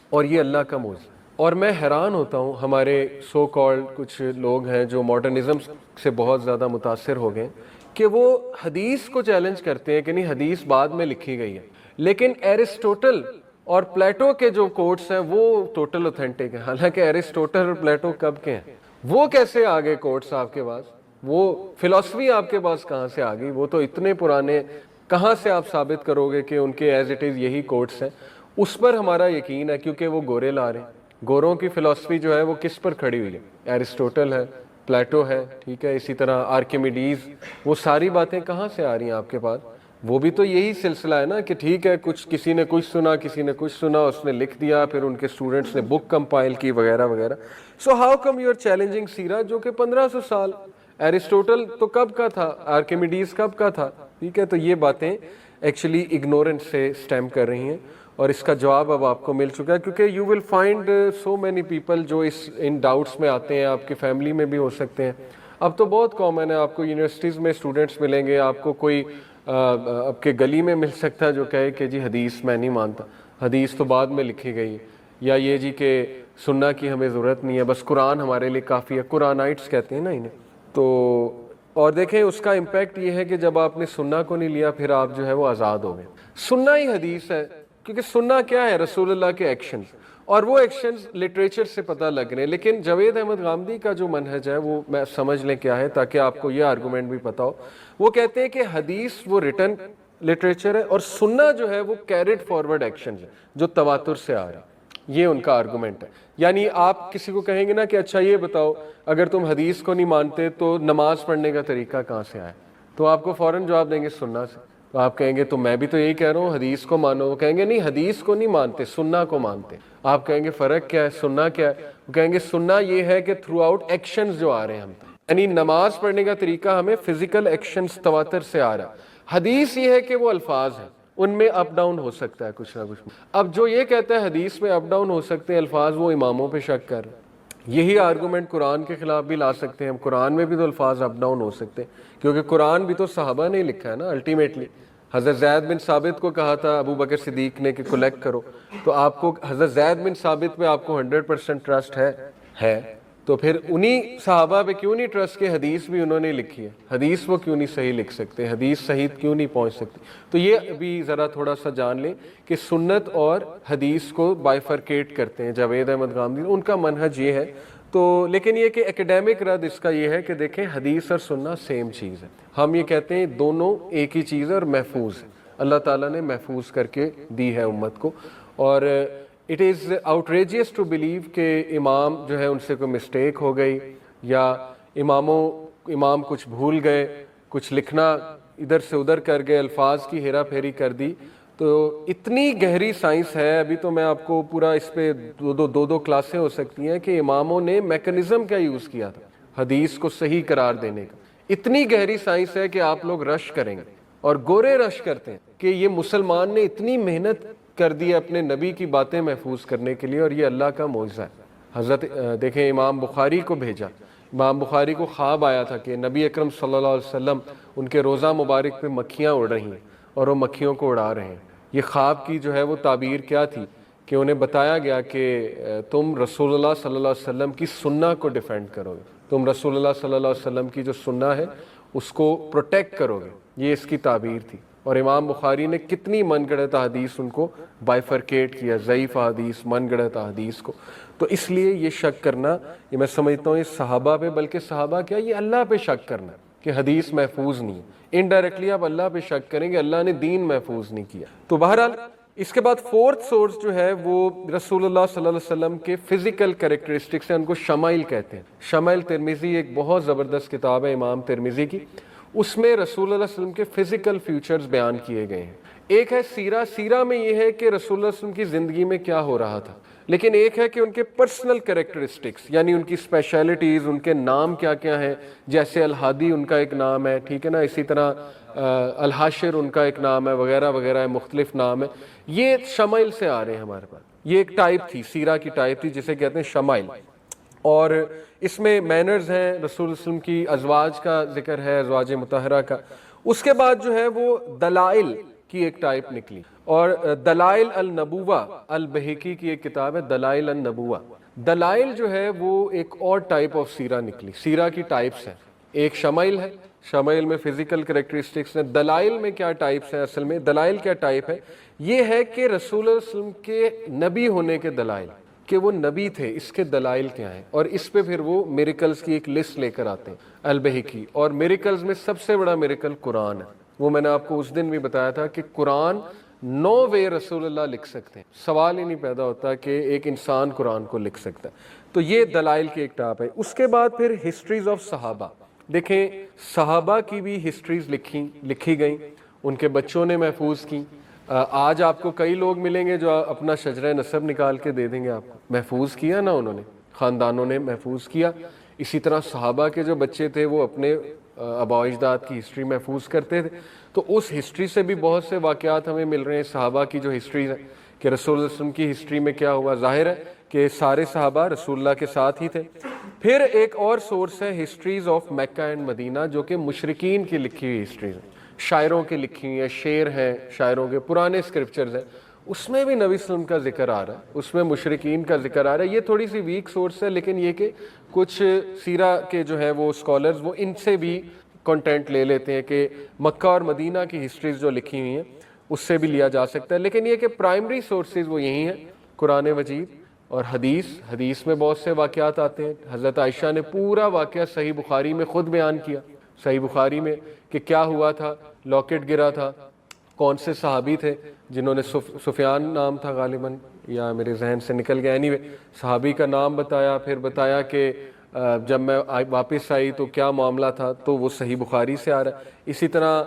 اور یہ اللہ کا معجزہ. اور میں حیران ہوتا ہوں, ہمارے سو کالڈ کچھ لوگ ہیں جو ماڈرنزم سے بہت زیادہ متاثر ہو گئے کہ وہ حدیث کو چیلنج کرتے ہیں کہ نہیں حدیث بعد میں لکھی گئی ہے, لیکن ایرسٹوٹل اور پلیٹو کے جو کوٹس ہیں وہ ٹوٹل اوتھینٹک ہیں. حالانکہ ایرسٹوٹل اور پلیٹو کب کے ہیں, وہ کیسے آگے کوٹس آپ کے پاس, وہ فلسفی آپ کے پاس کہاں سے آ گئی, وہ تو اتنے پرانے, کہاں سے آپ ثابت کرو گے کہ ان کے ایز اٹ از یہی کوٹس ہیں. اس پر ہمارا یقین ہے کیونکہ وہ گورے لا رہے ہیں. گوروں کی فلسفی جو ہے وہ کس پر کھڑی ہوئی ہے, ایرسٹوٹل ہے, پلیٹو ہے, ٹھیک ہے, اسی طرح آرکیمیڈیز, وہ ساری باتیں کہاں سے آ رہی ہیں آپ کے پاس؟ وہ بھی تو یہی سلسلہ ہے نا کہ ٹھیک ہے کچھ کسی نے کچھ سنا, کسی نے کچھ سنا, اس نے لکھ دیا, پھر ان کے اسٹوڈنٹس نے بک کمپائل کی وغیرہ وغیرہ. So how come you are challenging سیرہ جو کہ 1500 سال, ایرسٹوٹل تو کب کا تھا, آرکیمیڈیز کب کا تھا, ٹھیک ہے. تو یہ باتیں ایکچولی اگنورنس سے سٹیم کر رہی ہیں, اور اس کا جواب اب آپ کو مل چکا ہے, کیونکہ you will find so many people جو ان ڈاؤٹس میں آتے ہیں. آپ کی فیملی میں بھی ہو سکتے ہیں, اب تو بہت کامن ہے, آپ کو یونیورسٹیز میں اسٹوڈنٹس ملیں گے, آپ کو کوئی آپ کے گلی میں مل سکتا ہے جو کہے کہ جی حدیث میں نہیں مانتا, حدیث تو بعد میں لکھی گئی ہے, یا یہ جی کہ سننا کی ہمیں ضرورت نہیں ہے, بس قرآن ہمارے لیے کافی ہے, قرآنائٹس کہتے ہیں نا انہیں. تو اور دیکھیں اس کا امپیکٹ یہ ہے کہ جب آپ نے سننا کو نہیں لیا پھر آپ جو ہے وہ آزاد ہو گئے. سننا ہی حدیث ہے, کیونکہ سننا کیا ہے, رسول اللہ کے ایکشنز, اور وہ ایکشنز لٹریچر سے پتہ لگ رہے ہیں. لیکن جاوید احمد غامدی کا جو منہج ہے وہ میں سمجھ لیں کیا ہے, تاکہ آپ کو یہ آرگومنٹ بھی پتہ ہو. وہ کہتے ہیں کہ حدیث وہ ریٹن لٹریچر ہے, اور سننا جو ہے وہ کیریڈ فارورڈ ایکشنز ہے جو تواتر سے آ رہا ہے. یہ ان کا آرگومنٹ ہے. یعنی آپ کسی کو کہیں گے نا کہ اچھا یہ بتاؤ اگر تم حدیث کو نہیں مانتے تو نماز پڑھنے کا طریقہ کہاں سے آیا, تو آپ کو فوراً جواب دیں گے سننا سے. تو آپ کہیں گے تو میں بھی تو یہی کہہ رہا ہوں حدیث کو مانو. وہ کہیں گے نہیں حدیث کو نہیں مانتے, سننا کو مانتے. آپ کہیں گے فرق کیا ہے, سننا کیا ہے؟ وہ کہیں گے سننا یہ ہے کہ تھرو آؤٹ ایکشنز جو آ رہے ہیں ہم, یعنی نماز پڑھنے کا طریقہ ہمیں فزیکل ایکشنز تواتر سے آ رہا. حدیث یہ ہے کہ وہ الفاظ ہیں, ان میں اپ ڈاؤن ہو سکتا ہے کچھ نہ کچھ. اب جو یہ کہتا ہے حدیث میں اپ ڈاؤن ہو سکتے ہیں الفاظ, وہ اماموں پہ شک کر رہے ہیں. یہی آرگومنٹ قرآن کے خلاف بھی لا سکتے ہیں ہم, قرآن میں بھی تو الفاظ اپ ڈاؤن ہو سکتے ہیں, کیونکہ قرآن بھی تو صحابہ نے لکھا ہے نا الٹیمیٹلی. حضرت زید بن ثابت کو کہا تھا ابو بکر صدیق نے کہ کلیکٹ کرو, تو آپ کو حضرت زید بن ثابت پہ آپ کو 100% ٹرسٹ ہے, تو پھر انہی صحابہ پہ کیوں نہیں ٹرسٹ کہ حدیث بھی انہوں نے لکھی ہے, حدیث وہ کیوں نہیں صحیح لکھ سکتے, حدیث صحیح کیوں نہیں پہنچ سکتی. تو یہ بھی ذرا تھوڑا سا جان لیں کہ سنت اور حدیث کو بائیفرکیٹ کرتے ہیں جاوید احمد غامدی, ان کا منہج یہ ہے. تو لیکن یہ کہ ایکیڈیمک رد اس کا یہ ہے کہ دیکھیں حدیث اور سننا سیم چیز ہے. ہم یہ کہتے ہیں دونوں ایک ہی چیز ہے اور محفوظ ہے, اللہ تعالیٰ نے محفوظ کر کے دی ہے امت کو. اور اٹ از آؤٹریجیس ٹو بلیو کہ امام جو ہے ان سے کوئی مسٹیک ہو گئی, یا امام کچھ بھول گئے, کچھ لکھنا ادھر سے ادھر کر گئے, الفاظ کی ہیرا پھیری کر دی, تو اتنی گہری سائنس ہے، ابھی تو میں آپ کو پورا اس پہ دو کلاسیں ہو سکتی ہیں کہ اماموں نے میکنزم کیا یوز کیا تھا حدیث کو صحیح قرار دینے کا. اتنی گہری سائنس ہے کہ آپ لوگ رش کریں گے اور گورے رش کرتے ہیں کہ یہ مسلمان نے اتنی محنت کر دی اپنے نبی کی باتیں محفوظ کرنے کے لیے، اور یہ اللہ کا معجزہ ہے. حضرت دیکھیں امام بخاری کو بھیجا، امام بخاری کو خواب آیا تھا کہ نبی اکرم صلی اللہ علیہ وسلم ان کے روزہ مبارک پہ مکھیاں اڑ رہی ہیں اور وہ مکھیوں کو اڑا رہے ہیں. یہ خواب کی جو ہے وہ تعبیر کیا تھی کہ انہیں بتایا گیا کہ تم رسول اللہ صلی اللہ علیہ وسلم کی سنہ کو ڈیفینڈ کرو گے، تم رسول اللہ صلی اللہ علیہ وسلم کی جو سنہ ہے اس کو پروٹیکٹ کرو گے. یہ اس کی تعبیر تھی. اور امام بخاری نے کتنی من گڑھت حدیث ان کو بائیفرکیٹ کیا، ضعیف حدیث، من گڑھت حدیث کو. تو اس لیے یہ شک کرنا، یہ میں سمجھتا ہوں یہ صحابہ پہ، بلکہ صحابہ کیا، یہ اللہ پہ شک کرنا کہ حدیث محفوظ نہیں ہے. انڈائریکٹلی آپ اللہ پہ شک کریں گے اللہ نے دین محفوظ نہیں کیا. تو بہرحال اس کے بعد فورتھ سورس جو ہے وہ رسول اللہ صلی اللہ علیہ وسلم کے فزیکل کریکٹرسٹکس ہیں، ان کو شمائل کہتے ہیں. شمائل ترمذی ایک بہت زبردست کتاب ہے امام ترمذی کی، اس میں رسول اللہ صلی اللہ علیہ وسلم کے فزیکل فیوچرز بیان کیے گئے ہیں. ایک ہے سیرہ، سیرہ میں یہ ہے کہ رسول اللہ صلی اللہ علیہ وسلم کی زندگی میں کیا ہو رہا تھا، لیکن ایک ہے کہ ان کے پرسنل کریکٹرسٹکس، یعنی ان کی اسپیشلٹیز، ان کے نام کیا کیا ہیں. جیسے الہادی ان کا ایک نام ہے، ٹھیک ہے نا، اسی طرح الحاشر ان کا ایک نام ہے، وغیرہ وغیرہ مختلف نام ہے. یہ شمائل سے آ رہے ہیں ہمارے پاس. یہ ایک ٹائپ تھی، سیرہ کی ٹائپ تھی جسے کہتے ہیں شمائل. اور اس میں مینرز ہیں، رسول اللہ علیہ وسلم کی ازواج کا ذکر ہے، ازواج مطہرہ کا. اس کے بعد جو ہے وہ دلائل کی ایک ٹائپ نکلی، اور دلائل النبوہ، البہقی کی ایک کتاب ہے دلائل النبوہ. دلائل جو ہے وہ ایک اور ٹائپ آف سیرہ نکلی. سیرہ کی ٹائپس ہیں، ایک شمائل ہے، شمائل میں فزیکل کریکٹرسٹکس ہیں. دلائل میں کیا ٹائپس ہیں؟ اصل میں دلائل کیا ٹائپ ہے، یہ ہے کہ رسول اللہ علیہ وسلم کے نبی ہونے کے دلائل، کہ وہ نبی تھے، اس کے دلائل کیا ہیں. اور اس پہ پھر وہ میریکلز کی ایک لسٹ لے کر آتے ہیں البہقی. اور میریکلز میں سب سے بڑا میریکل قرآن ہے. وہ میں نے آپ کو اس دن بھی بتایا تھا کہ قرآن 9 وے رسول اللہ لکھ سکتے ہیں. سوال ہی نہیں پیدا ہوتا کہ ایک انسان قرآن کو لکھ سکتا ہے. تو یہ دلائل کی ایک ٹاپ ہے. اس کے بعد پھر ہسٹریز آف صحابہ. دیکھیں صحابہ کی بھی ہسٹریز لکھی گئیں، ان کے بچوں نے محفوظ کی. آج آپ کو کئی لوگ ملیں گے جو اپنا شجرہ نسب نکال کے دے دیں گے آپ کو. محفوظ کیا نا انہوں نے، خاندانوں نے محفوظ کیا. اسی طرح صحابہ کے جو بچے تھے وہ اپنے آباء و اجداد کی ہسٹری محفوظ کرتے تھے. تو اس ہسٹری سے بھی بہت سے واقعات ہمیں مل رہے ہیں. صحابہ کی جو ہسٹریز ہے کہ رسول اللہ علیہ وسلم کی ہسٹری میں کیا ہوا، ظاہر ہے کہ سارے صحابہ رسول اللہ کے ساتھ ہی تھے. پھر ایک اور سورس ہے ہسٹریز آف مکہ اینڈ مدینہ، جو کہ مشرکین کی لکھی ہوئی ہسٹریز ہیں، شاعروں کی لکھی ہوئی ہیں، شعر ہیں شاعروں کے، پرانے اسکرپچرز ہیں. اس میں بھی نبی صلی اللہ علیہ وسلم کا ذکر آ رہا ہے، اس میں مشرکین کا ذکر آ رہا ہے. یہ تھوڑی سی ویک سورس ہے، لیکن یہ کہ کچھ سیرہ کے جو ہے وہ اسکالرز وہ ان سے بھی کنٹینٹ لے لیتے ہیں کہ مکہ اور مدینہ کی ہسٹریز جو لکھی ہوئی ہیں اس سے بھی لیا جا سکتا ہے. لیکن یہ کہ پرائمری سورسز وہ یہی ہیں، قرآن مجید اور حدیث. حدیث میں بہت سے واقعات آتے ہیں. حضرت عائشہ نے پورا واقعہ صحیح بخاری میں خود بیان کیا، صحیح بخاری میں، کہ کیا ہوا تھا. لاکٹ گرا تھا، کون سے صحابی تھے جنہوں نے، سفیان نام تھا غالباً، یا میرے ذہن سے نکل گیا، اینی وے صحابی کا نام بتایا. پھر بتایا کہ جب میں واپس آئی تو کیا معاملہ تھا، تو وہ صحیح بخاری سے آ رہا ہے. اسی طرح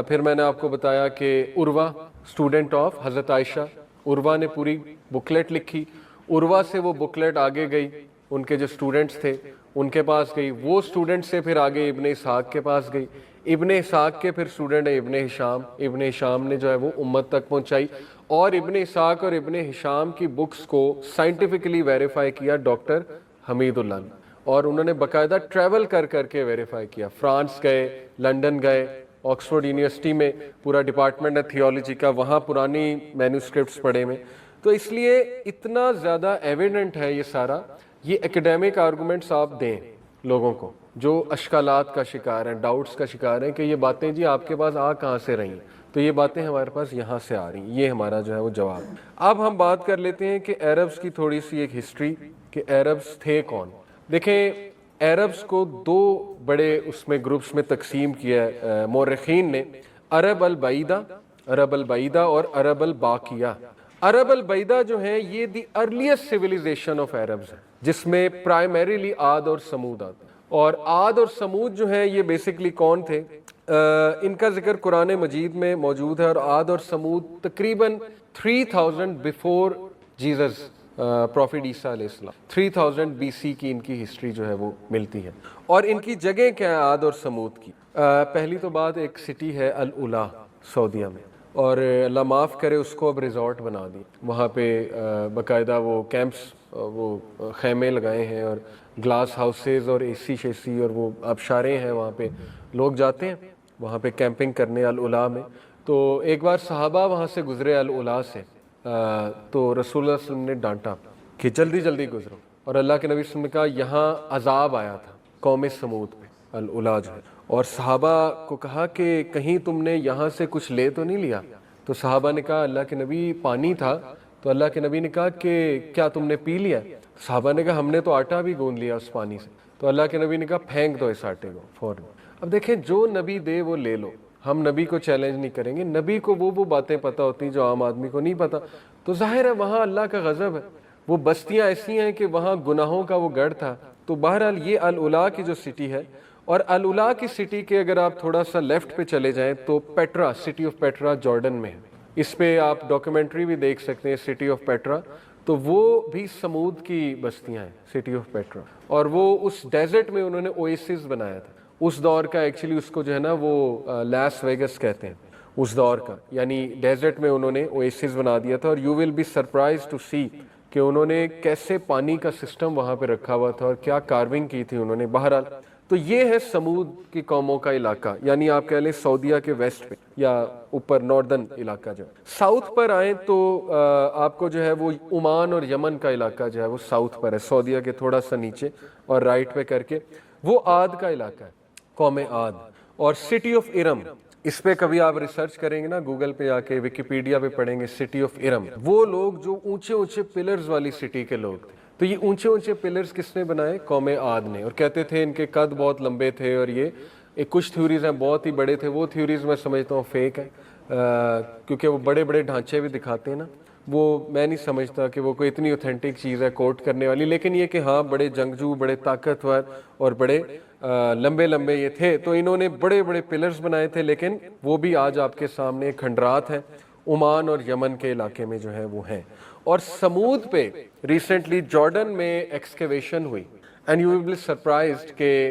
پھر میں نے آپ کو بتایا کہ عروہ اسٹوڈنٹ آف حضرت عائشہ، عروہ نے پوری بکلیٹ لکھی. عروہ سے وہ بکلیٹ آگے گئی، ان کے جو اسٹوڈنٹس تھے ان کے پاس گئی. وہ اسٹوڈنٹ سے پھر آگے ابن اسحاق کے پاس گئی. ابن اسحاق کے پھر اسٹوڈنٹ ہے ابن ہشام. ابن ہشام نے جو ہے وہ امت تک پہنچائی. اور ابن اسحاق اور ابن ہشام کی بکس کو سائنٹیفکلی ویریفائی کیا ڈاکٹر حمید اللہ نے، اور انہوں نے باقاعدہ ٹریول کر کر کے ویریفائی کیا. فرانس گئے، لنڈن گئے، آکسفورڈ یونیورسٹی میں پورا ڈپارٹمنٹ ہے تھیولوجی کا، وہاں پرانی مینوسکرپٹس پڑھے میں. تو اس لیے اتنا زیادہ ایویڈنٹ ہے یہ سارا. یہ ایکڈیمک آرگومنٹس آپ دیں لوگوں کو جو اشکالات کا شکار ہیں، ڈاؤٹس کا شکار ہیں کہ یہ باتیں جی آپ کے پاس آ کہاں سے رہی ہیں، تو یہ باتیں ہمارے پاس یہاں سے آ رہی ہیں. یہ ہمارا جو ہے وہ جواب. اب ہم بات کر لیتے ہیں کہ عربس کی تھوڑی سی ایک ہسٹری، کہ عربس تھے کون. دیکھیں عربس کو 2 بڑے اس میں گروپس میں تقسیم کیا ہے مورخین نے، عرب البعیدہ، عرب البعیدہ اور عرب الباقیہ. عرب البعیدہ جو ہیں یہ the earliest civilisation of Arabs ہے، جس میں پرائمریلی عاد اور سمود آتے ہیں. اور عاد اور سمود جو ہیں یہ بیسکلی کون تھے؟ ان کا ذکر قرآن مجید میں موجود ہے، اور عاد اور سمود تقریباً 3000 بیفور جیزس پروفٹ عیسیٰ علیہ السلام 3000 بی سی کی ان کی ہسٹری جو ہے وہ ملتی ہے۔ اور ان کی جگہ کیا ہے عاد اور سمود کی؟ پہلی تو بات ایک سٹی ہے الاولا سعودیہ میں، اور اللہ معاف کرے اس کو اب ریزورٹ بنا دی، وہاں پہ باقاعدہ وہ کیمپس وہ خیمے لگائے ہیں اور گلاس ہاؤسز اور اے سی شیسی اور وہ آبشاریں ہیں، وہاں پہ لوگ جاتے ہیں وہاں پہ کیمپنگ کرنے الاولا میں۔ تو ایک بار صحابہ وہاں سے گزرے الاولا سے، تو رسول اللہ صلی اللہ علیہ وسلم نے ڈانٹا کہ جلدی جلدی گزرو، اور اللہ کے نبی صلی اللہ علیہ وسلم نے کہا یہاں عذاب آیا تھا قوم سمود پہ، الاولا جو ہے، اور صحابہ کو کہا کہ کہیں تم نے یہاں سے کچھ لے تو نہیں لیا؟ تو صحابہ نے کہا اللہ کے نبی پانی تھا، تو اللہ کے نبی نے کہا کہ کیا تم نے پی لیا؟ صحابہ نے کہا ہم نے تو آٹا بھی گوندھ لیا اس پانی سے، تو اللہ کے نبی نے کہا پھینک دو اس آٹے کو فوراً۔ اب دیکھیں جو نبی دے وہ لے لو، ہم نبی کو چیلنج نہیں کریں گے، نبی کو وہ باتیں پتہ ہوتی ہیں جو عام آدمی کو نہیں پتہ، تو ظاہر ہے وہاں اللہ کا غضب ہے، وہ بستیاں ایسی ہیں کہ وہاں گناہوں کا وہ گڑھ تھا۔ تو بہرحال یہ الاولا کی جو سٹی ہے، اور الاولا کی سٹی کے اگر آپ تھوڑا سا لیفٹ پہ چلے جائیں تو Petra, city of Petra Jordan میں ہے، اس پہ آپ ڈاکیومنٹری بھی دیکھ سکتے ہیں سٹی آف پیٹرا، تو وہ بھی سمود کی بستیاں ہیں سٹی آف پیٹرا، اور وہ اس ڈیزرٹ میں انہوں نے اویسس بنایا تھا اس دور کا، ایکچولی اس کو جو ہے نا وہ لاس ویگس کہتے ہیں اس دور کا، یعنی ڈیزرٹ میں انہوں نے اویسس بنا دیا تھا، اور you will be surprised to see کہ انہوں نے کیسے پانی کا سسٹم وہاں پہ رکھا ہوا تھا اور کیا کارونگ کی تھی انہوں نے۔ بہرحال تو یہ ہے سمود کی قوموں کا علاقہ، یعنی آپ کہہ لیں سعودیہ کے ویسٹ پہ یا اوپر ناردن علاقہ۔ جو ساؤتھ پر آئیں تو آپ کو جو ہے وہ عمان اور یمن کا علاقہ جو ہے وہ ساؤتھ پر ہے، سعودیہ کے تھوڑا سا نیچے اور رائٹ پہ کر کے، وہ عاد کا علاقہ ہے، قوم عاد۔ اور سٹی آف ارم، اس پہ کبھی آپ ریسرچ کریں گے نا گوگل پہ آ کے، ویکیپیڈیا پہ پڑھیں گے سٹی آف ارم، وہ لوگ جو اونچے اونچے پلرز والی سٹی کے لوگ تھے، تو یہ اونچے اونچے پلرز کس نے بنائے؟ قوم عاد نے، اور کہتے تھے ان کے قد بہت لمبے تھے، اور یہ کچھ تھیوریز ہیں بہت ہی بڑے تھے، وہ تھیوریز میں سمجھتا ہوں فیک ہے، کیونکہ وہ بڑے بڑے ڈھانچے بھی دکھاتے ہیں نا، وہ میں نہیں سمجھتا کہ وہ کوئی اتنی اوتھینٹک چیز ہے کوٹ کرنے والی، لیکن یہ کہ ہاں بڑے جنگجو، بڑے طاقتور اور بڑے لمبے لمبے یہ تھے، تو انہوں نے بڑے بڑے پلرز بنائے تھے، لیکن وہ بھی آج آپ کے سامنے کھنڈرات ہیں، عمان اور یمن کے علاقے میں جو ہے وہ ہیں۔ اور سمود پہ ریسنٹلی جارڈن میں ایکسکیویشن ہوئی، and you will be surprised کہ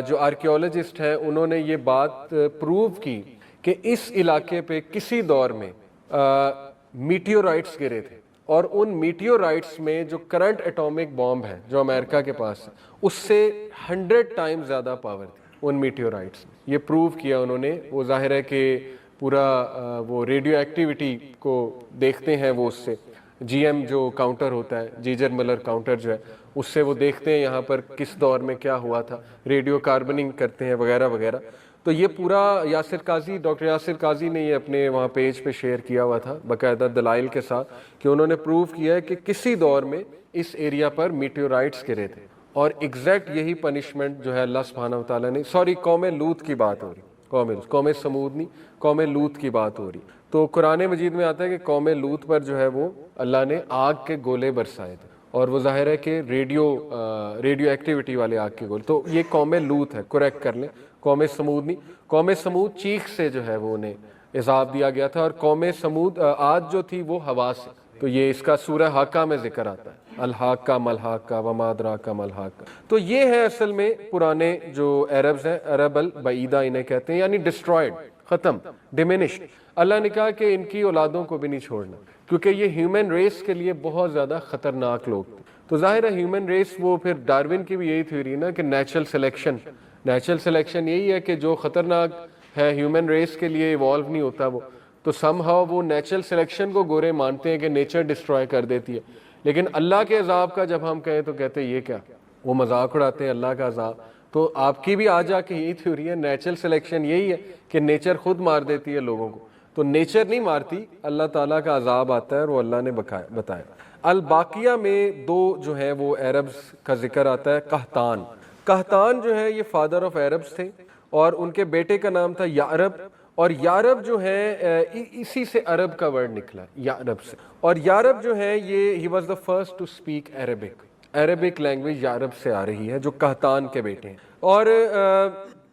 جو آرکیولوجسٹ ہیں انہوں نے یہ بات پروو کی کہ اس علاقے پہ کسی دور میں میٹیورائٹس گرے تھے، اور ان میٹیورائٹس میں جو کرنٹ ایٹامک بامب ہے جو امریکہ کے پاس ہے، اس سے 100 ٹائم زیادہ پاور تھی ان میٹیورائٹس میں، یہ پروو کیا انہوں نے۔ وہ ظاہر ہے کہ پورا وہ ریڈیو ایکٹیویٹی کو دیکھتے ہیں، وہ اس سے جی ایم جو کاؤنٹر ہوتا ہے، جیجر ملر کاؤنٹر جو ہے، اس سے وہ دیکھتے ہیں یہاں پر کس دور میں کیا ہوا تھا، ریڈیو کاربننگ کرتے ہیں وغیرہ وغیرہ۔ تو یہ پورا یاسر قاضی، ڈاکٹر یاسر قاضی نے یہ اپنے وہاں پیج پہ شیئر کیا ہوا تھا باقاعدہ دلائل کے ساتھ، کہ انہوں نے پروو کیا ہے کہ کسی دور میں اس ایریا پر میٹیورائٹس گرے تھے، اور ایگزیکٹ یہی پنشمنٹ جو ہے اللہ سبحانہ و تعالیٰ نے، سوری قوم لوط کی بات ہو رہی، قوم سمود نہیں، قوم لوط کی بات ہو رہی، تو قرآن مجید میں آتا ہے کہ قوم لوط پر جو ہے وہ اللہ نے آگ کے گولے برسائے تھے، اور وہ ظاہر ہے کہ ریڈیو ایکٹیویٹی والے آگ کے گولے، تو یہ قوم لوط ہے، کریکٹ کر لیں، قوم سمود نہیں۔ قوم سمود چیخ سے جو ہے وہ انہیں عذاب دیا گیا تھا، اور قوم سمود عاد جو تھی وہ ہوا سے، تو یہ اس کا سورہ حاقہ میں ذکر آتا ہے، الحاقہ ملحاقہ وما ادراک ملحاقہ۔ تو یہ ہے اصل میں پرانے جو عربز ہیں، عرب البعیدہ انہیں کہتے ہیں، یعنی ڈسٹرائڈ، ختم، ڈیمینشڈ۔ اللہ نے کہا کہ ان کی اولادوں کو بھی نہیں چھوڑنا، کیونکہ یہ ہیومن ریس کے لیے بہت زیادہ خطرناک لوگ تھے۔ تو ظاہر ہے ہیومن ریس، وہ پھر ڈارون کی بھی یہی تھیوری نا کہ نیچرل سلیکشن یہی ہے کہ جو خطرناک ہے ہیومن ریس کے لیے ایوالو نہیں ہوتا وہ، تو سم ہاؤ وہ نیچرل سلیکشن کو گورے مانتے ہیں کہ نیچر ڈسٹرائے کر دیتی ہے، لیکن اللہ کے عذاب کا جب ہم کہیں تو کہتے ہیں یہ کیا، وہ مذاق اڑاتے ہیں اللہ کا عذاب۔ تو آپ کی بھی آ جا کے یہی تھیوری ہے، نیچرل سلیکشن یہی ہے کہ نیچر خود مار دیتی ہے لوگوں کو، تو نیچر نہیں مارتی، اللہ تعالیٰ کا عذاب آتا ہے، اور وہ اللہ نے بتایا۔ الباقیہ میں دو جو ہیں وہ عربز کا ذکر آتا ہے، قحطان جو ہے یہ فادر آف عربز تھے، اور ان کے بیٹے کا نام تھا یعرب، اور یعرب جو ہے اسی سے عرب کا ورڈ نکلا، یعرب سے، اور یعرب جو ہے یہ he was the first to speak Arabic language Yarub سے آ رہی ہے، جو قحطان کے بیٹے ہیں۔ اور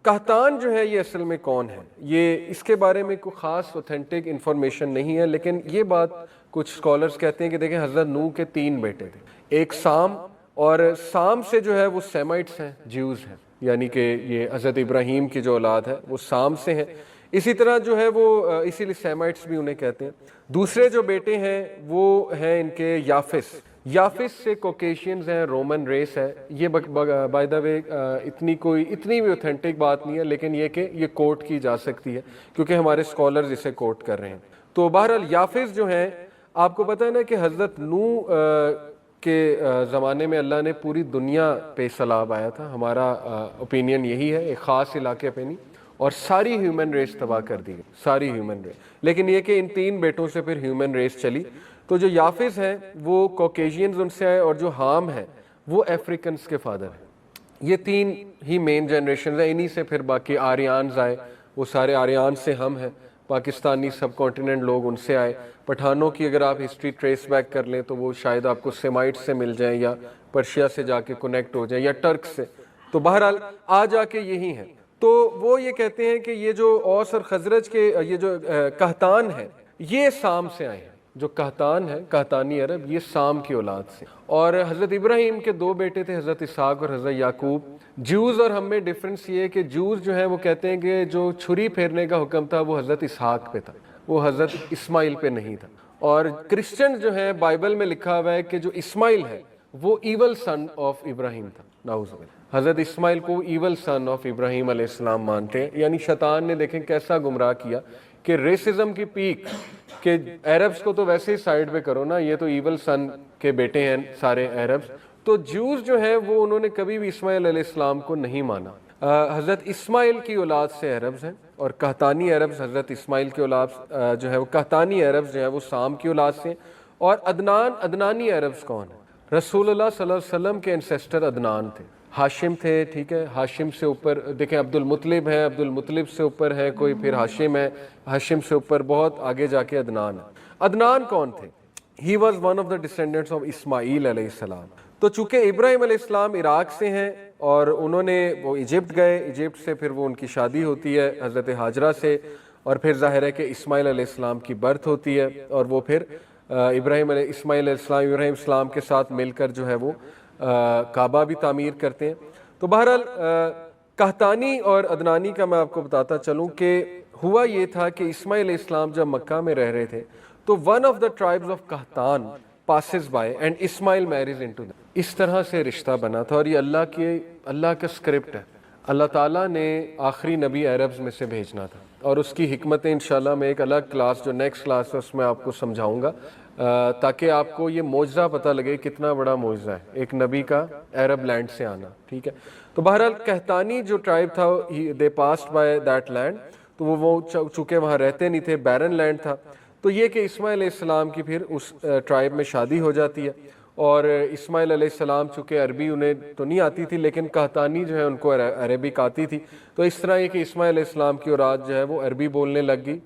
قحطان جو ہے یہ اصل میں کون ہے، یہ اس کے بارے میں کوئی خاص اوتھینٹک انفارمیشن نہیں ہے، لیکن یہ بات کچھ اسکالرز کہتے ہیں کہ دیکھیں حضرت نوح کے 3 بیٹے تھے، ایک سام، اور سام سے جو ہے وہ سیمائٹس ہیں، جیوز ہیں، یعنی کہ یہ حضرت ابراہیم کی جو اولاد ہے وہ سام سے ہیں، اسی طرح جو ہے وہ اسی لیے سیمائٹس بھی انہیں کہتے ہیں۔ دوسرے جو بیٹے ہیں وہ ہیں ان کے یافس، یافس سے کوکیشینز ہیں، رومن ریس ہے، یہ بائی دا وے اتنی بھی اوتھینٹک بات نہیں ہے، لیکن یہ کہ یہ کوٹ کی جا سکتی ہے کیونکہ ہمارے اسکالرز اسے کوٹ کر رہے ہیں۔ تو بہرحال یافس جو ہیں، آپ کو پتہ ہے نا کہ حضرت نوح کے زمانے میں اللہ نے پوری دنیا پہ سیلاب آیا تھا، ہمارا اوپینین یہی ہے، ایک خاص علاقے پہ نہیں، اور ساری ہیومن ریس تباہ کر دی گئی، ساری ہیومن ریس، لیکن یہ کہ ان 3 بیٹوں سے پھر ہیومن ریس چلی۔ تو جو یافس ہیں وہ کوکیشینز ان سے آئے، اور جو حام ہیں وہ افریکنز کے فادر ہیں۔ یہ 3 ہی مین جنریشنز ہیں، انہی سے پھر باقی آریانز آئے، وہ سارے آریان سے ہم ہیں، پاکستانی سب کانٹیننٹ لوگ ان سے آئے۔ پٹھانوں کی اگر آپ ہسٹری ٹریس بیک کر لیں تو وہ شاید آپ کو سیمائٹ سے مل جائیں، یا پرشیا سے جا کے کنیکٹ ہو جائیں، یا ٹرک سے، تو بہرحال آ جا کے یہی ہیں۔ تو وہ یہ کہتے ہیں کہ یہ جو اوس اور خزرج کے یہ جو قحطان ہیں یہ سام سے آئے ہیں، جو قحطان ہے، قحطانی عرب، یہ سام کی اولاد سے۔ اور حضرت ابراہیم کے 2 بیٹے تھے، حضرت اسحاق اور حضرت یعقوب۔ جوز اور ہم میں ڈفرنس یہ ہے کہ جوز جو ہیں وہ کہتے ہیں کہ جو چھری پھیرنے کا حکم تھا وہ حضرت اسحاق پہ تھا، وہ حضرت اسماعیل پہ نہیں تھا۔ اور کرسچن جو ہیں بائبل میں لکھا ہوا ہے کہ جو اسماعیل ہے وہ ایول سن آف ابراہیم تھا، نعوذ باللہ، حضرت اسماعیل کو ایول سن آف ابراہیم علیہ السلام مانتے ہیں۔ یعنی شیطان نے دیکھیں کیسا گمراہ کیا کہ ریسزم کی پیک، کہ عربز کو تو ویسے ہی سائیڈ پہ کرو نا، یہ تو ایول سن کے بیٹے ہیں سارے عربز۔ تو جوز جو ہیں وہ انہوں نے کبھی بھی اسماعیل علیہ السلام کو نہیں مانا۔ حضرت اسماعیل کی اولاد سے عربز ہیں، اور قحطانی عربز حضرت اسماعیل کی اولاد جو ہے وہ قحطانی عربز جو ہے وہ سام کی اولاد سے۔ اور عدنانی عربز کون ہیں؟ رسول اللہ صلی اللہ علیہ وسلم کے انسیسٹر عدنان تھے، ہاشم تھے، ٹھیک ہے، ہاشم سے اوپر دیکھیں عبد المطلب ہے، عبد المطلب سے اوپر ہے کوئی، پھر ہاشم ہے، ہاشم سے اوپر بہت آگے جا کے عدنان ہے۔ عدنان کون تھے؟ He was one of the descendants of Ismail علیہ السلام۔ تو چونکہ ابراہیم علیہ السلام عراق سے ہیں اور انہوں نے وہ ایجپٹ گئے، ایجپٹ سے پھر وہ ان کی شادی ہوتی ہے حضرت ہاجرہ سے، اور پھر ظاہر ہے کہ اسماعیل علیہ السلام کی برتھ ہوتی ہے، اور وہ پھر اسماعیل علیہ السلام ابراہیم السلام کے ساتھ مل کر جو ہے وہ کعبہ بھی تعمیر کرتے ہیں۔ تو بہرحال قحطانی اور عدنانی کا میں آپ کو بتاتا چلوں کہ ہوا یہ تھا کہ اسماعیل علیہ السلام جب مکہ میں رہ رہے تھے تو one of the tribes of Qahtan passes by and Ismail marries into them، اس طرح سے رشتہ بنا تھا، اور یہ اللہ کا اسکرپٹ ہے، اللہ تعالیٰ نے آخری نبی عربز میں سے بھیجنا تھا، اور اس کی حکمتیں انشاءاللہ میں ایک الگ کلاس جو نیکسٹ کلاس ہے اس میں آپ کو سمجھاؤں گا، تاکہ آپ کو یہ معجزہ پتہ لگے کتنا بڑا معجزہ ہے ایک نبی کا عرب لینڈ سے آنا، ٹھیک ہے۔ تو بہرحال قحطانی جو ٹرائب تھا دے پاسڈ بائی دیٹ لینڈ، تو وہ چونکہ وہاں رہتے نہیں تھے، بیرن لینڈ تھا، تو یہ کہ اسماعیل علیہ السلام کی پھر اس ٹرائب میں شادی ہو جاتی ہے، اور اسماعیل علیہ السلام چونکہ عربی انہیں تو نہیں آتی تھی لیکن قحطانی جو ہے ان کو عربک آتی تھی، تو اس طرح یہ کہ اسماعیل علیہ السلام کی اولاد جو ہے وہ عربی بولنے لگ گئی،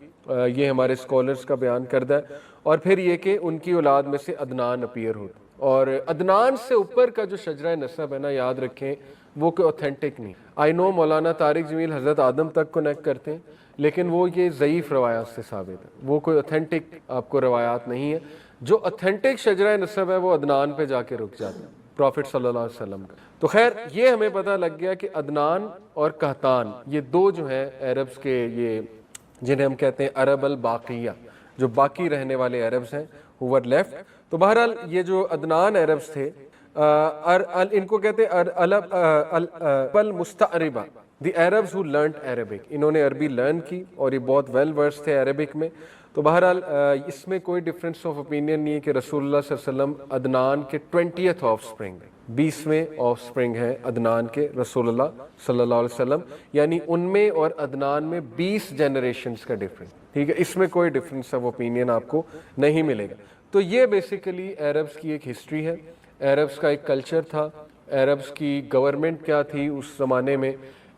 یہ ہمارے اسکالرز کا بیان کردہ ہے۔ اور پھر یہ کہ ان کی اولاد میں سے عدنان اپیئر ہوتا، اور عدنان سے اوپر کا جو شجرہ نسب ہے نا، یاد رکھیں وہ کوئی اوتھینٹک نہیں۔ آئی نو مولانا طارق جمیل حضرت آدم تک کنیکٹ کرتے ہیں، لیکن وہ یہ ضعیف روایات سے ثابت ہے، وہ کوئی اوتھینٹک آپ کو روایات نہیں ہے۔ جو اوتھینٹک شجرہ نسب ہے وہ عدنان پہ جا کے رک جاتا ہے، پروفٹ صلی اللہ علیہ وسلم کا۔ تو خیر یہ ہمیں پتہ لگ گیا کہ عدنان اور قحطان یہ 2 جو ہیں عربز کے، یہ جنہیں ہم کہتے ہیں عرب الباقیہ، جو باقی رہنے والے عربز ہیں who were left۔ تو بہرحال یہ جو عدنان عربز تھے ان کو کہتے ہیں المستعربہ، دی عربز who learned Arabic، انہوں نے عربی لرن کی اور یہ بہت ویل ورس تھے عربک میں۔ تو بہرحال اس میں کوئی ڈفرینس آف اوپینین نہیں ہے کہ رسول اللہ صلی اللہ علیہ وسلم عدنان کے 20th آف سپرنگ، 20ویں آف سپرنگ ہیں عدنان کے رسول اللہ صلی اللہ علیہ وسلم، یعنی ان میں اور عدنان میں 20 جنریشنز کا ڈفرینس، ٹھیک ہے، اس میں کوئی ڈفرینس آف اوپینین آپ کو نہیں ملے گا۔ تو یہ بیسیکلی عربز کی ایک ہسٹری ہے، عربز کا ایک کلچر تھا، عربز کی گورنمنٹ کیا تھی اس زمانے میں،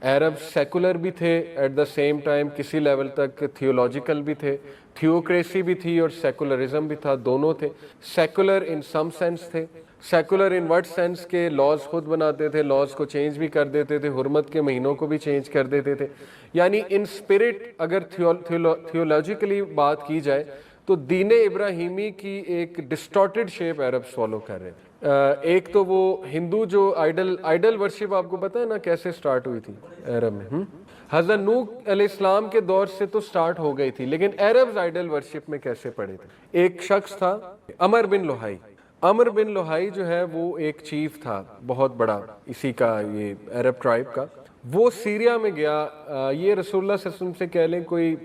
عرب سیکولر بھی تھے ایٹ دا سیم ٹائم، کسی لیول تک تھیولوجیکل بھی تھے، تھیوکریسی بھی تھی اور سیکولرزم بھی تھا، دونوں تھے۔ سیکولر ان سم سینس تھے، سیکولر ان وٹ سینس کے لاز خود بناتے تھے، لاز کو چینج بھی کر دیتے تھے، حرمت کے مہینوں کو بھی چینج کر دیتے تھے، یعنی ان اسپرٹ اگر تھیولوجیکلی بات کی جائے تو دین ابراہیمی کی ایک ڈسٹارٹیڈ شیپ عربs فالو کر رہے تھے۔ ایک تو وہ ہندو جو آئیڈل ورشپ آپ کو پتہ ہے نا کیسے سٹارٹ ہوئی تھی عرب میں؟ حضرت نوح علیہ السلام کے دور سے تو سٹارٹ ہو گئی تھی، لیکن عربs آئیڈل ورشپ میں کیسے پڑے تھے؟ ایک شخص تھا عمر بن لوہائی۔ عمر بن لوہائی جو ہے وہ ایک چیف تھا بہت بڑا اسی کا، یہ عرب ٹرائب کا۔ وہ سیریا میں گیا، یہ رسول اللہ صلی اللہ علیہ وسلم سے کہہ لیں کوئی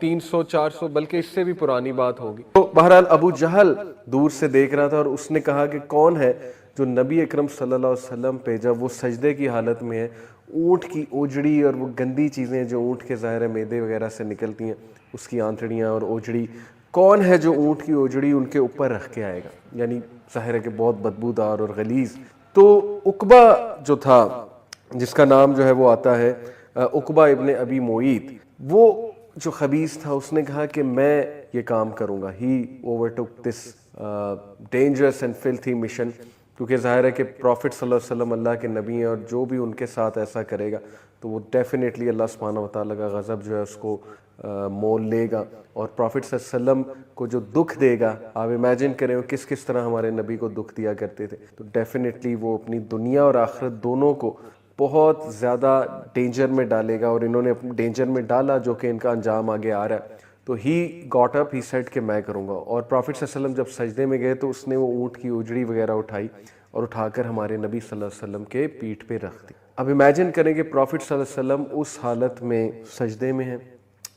300-400 بلکہ اس سے بھی پرانی بات ہوگی۔ تو بہرحال ابو جہل دور سے دیکھ رہا تھا اور اس نے کہا کہ کون ہے جو نبی اکرم صلی اللہ علیہ وسلم پہ جب وہ سجدے کی حالت میں ہے، اونٹ کی اوجڑی اور وہ گندی چیزیں جو اونٹ کے ظاہر میدے وغیرہ سے نکلتی ہیں، اس کی آنتڑیاں اور اوجڑی، کون ہے جو اونٹ کی اوجڑی ان کے اوپر رکھ کے آئے گا؟ یعنی ظاہر ہے کہ بہت بدبودار اور غلیظ۔ تو عقبہ جو تھا جس کا نام جو ہے وہ آتا ہے عقبہ ابن ابی معیط، وہ جو خبیث تھا اس نے کہا کہ میں یہ کام کروں گا۔ ہی overtook this dangerous and filthy mission، کیونکہ ظاہر ہے کہ پروفٹ صلی اللہ علیہ وسلم اللہ کے نبی ہیں اور جو بھی ان کے ساتھ ایسا کرے گا تو وہ ڈیفینیٹلی اللہ سبحانہ و تعالیٰ کا غضب جو ہے اس کو مول لے گا، اور پروفٹ صلی اللہ علیہ وسلم کو جو دکھ دے گا، آپ امیجن کریں وہ کس کس طرح ہمارے نبی کو دکھ دیا کرتے تھے، تو ڈیفینیٹلی وہ اپنی دنیا اور آخرت دونوں کو بہت زیادہ ڈینجر میں ڈالے گا، اور انہوں نے اپنے ڈینجر میں ڈالا جو کہ ان کا انجام آگے آ رہا ہے۔ تو he got up, he said کہ میں کروں گا، اور پروفٹ صلی اللہ علیہ وسلم جب سجدے میں گئے تو اس نے وہ اونٹ کی اجڑی وغیرہ اٹھائی اور اٹھا کر ہمارے نبی صلی اللہ علیہ وسلم کے پیٹھ پہ رکھ دی۔ اب امیجن کریں کہ پروفٹ صلی اللہ علیہ وسلم اس حالت میں سجدے میں ہیں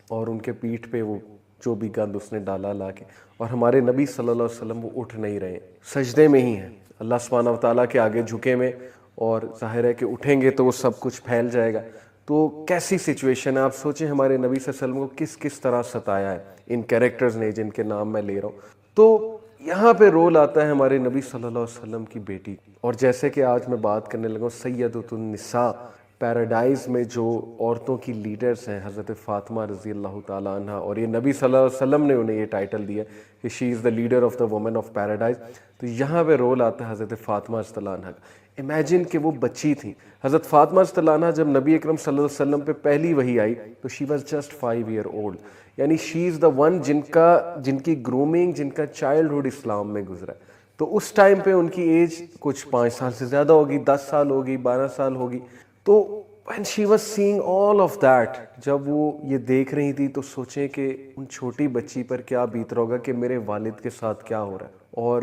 اور ان کے پیٹھ پہ وہ جو بھی گند اس نے ڈالا لا کے، اور ہمارے نبی صلی اللہ علیہ وسلم وہ اٹھ نہیں رہے، سجدے میں ہی ہیں اللہ سبحانہ و تعالیٰ کے آگے جھکے میں، اور ظاہر ہے کہ اٹھیں گے تو وہ سب کچھ پھیل جائے گا۔ تو کیسی سچویشن ہے، آپ سوچیں ہمارے نبی صلی اللہ علیہ وسلم کو کس کس طرح ستایا ہے ان کیریکٹرز نے جن کے نام میں لے رہا ہوں۔ تو یہاں پہ رول آتا ہے ہمارے نبی صلی اللہ علیہ وسلم کی بیٹی، اور جیسے کہ آج میں بات کرنے لگا ہوں سیدۃ النساء، پیراڈائز میں جو عورتوں کی لیڈرز ہیں حضرت فاطمہ رضی اللہ تعالیٰ عنہ، اور یہ نبی صلی اللہ علیہ وسلم نے انہیں یہ ٹائٹل دیا کہ she is the leader of the women of paradise. تو یہاں پہ رول آتا ہے حضرت فاطمہ رضی اللہ عنہ کا۔ امیجن کہ وہ بچی تھیں حضرت فاطمہ رضی اللہ عنہ، جب نبی اکرم صلی اللہ علیہ وسلم پہ پہلی وحی آئی تو شی واز جسٹ 5 year old، یعنی شی از دا ون جن کی گرومنگ، جن کا چائلڈہڈ اسلام میں گزرا ہے۔ تو اس ٹائم پہ ان کی ایج کچھ 5 سال سے زیادہ ہوگی، 10 سال ہوگی، 12 سال ہوگی۔ تو when she was seeing all of that، جب وہ یہ دیکھ رہی تھی تو سوچیں کہ ان چھوٹی بچی پر کیا بیت رہا ہوگا کہ میرے والد کے ساتھ کیا ہو رہا ہے، اور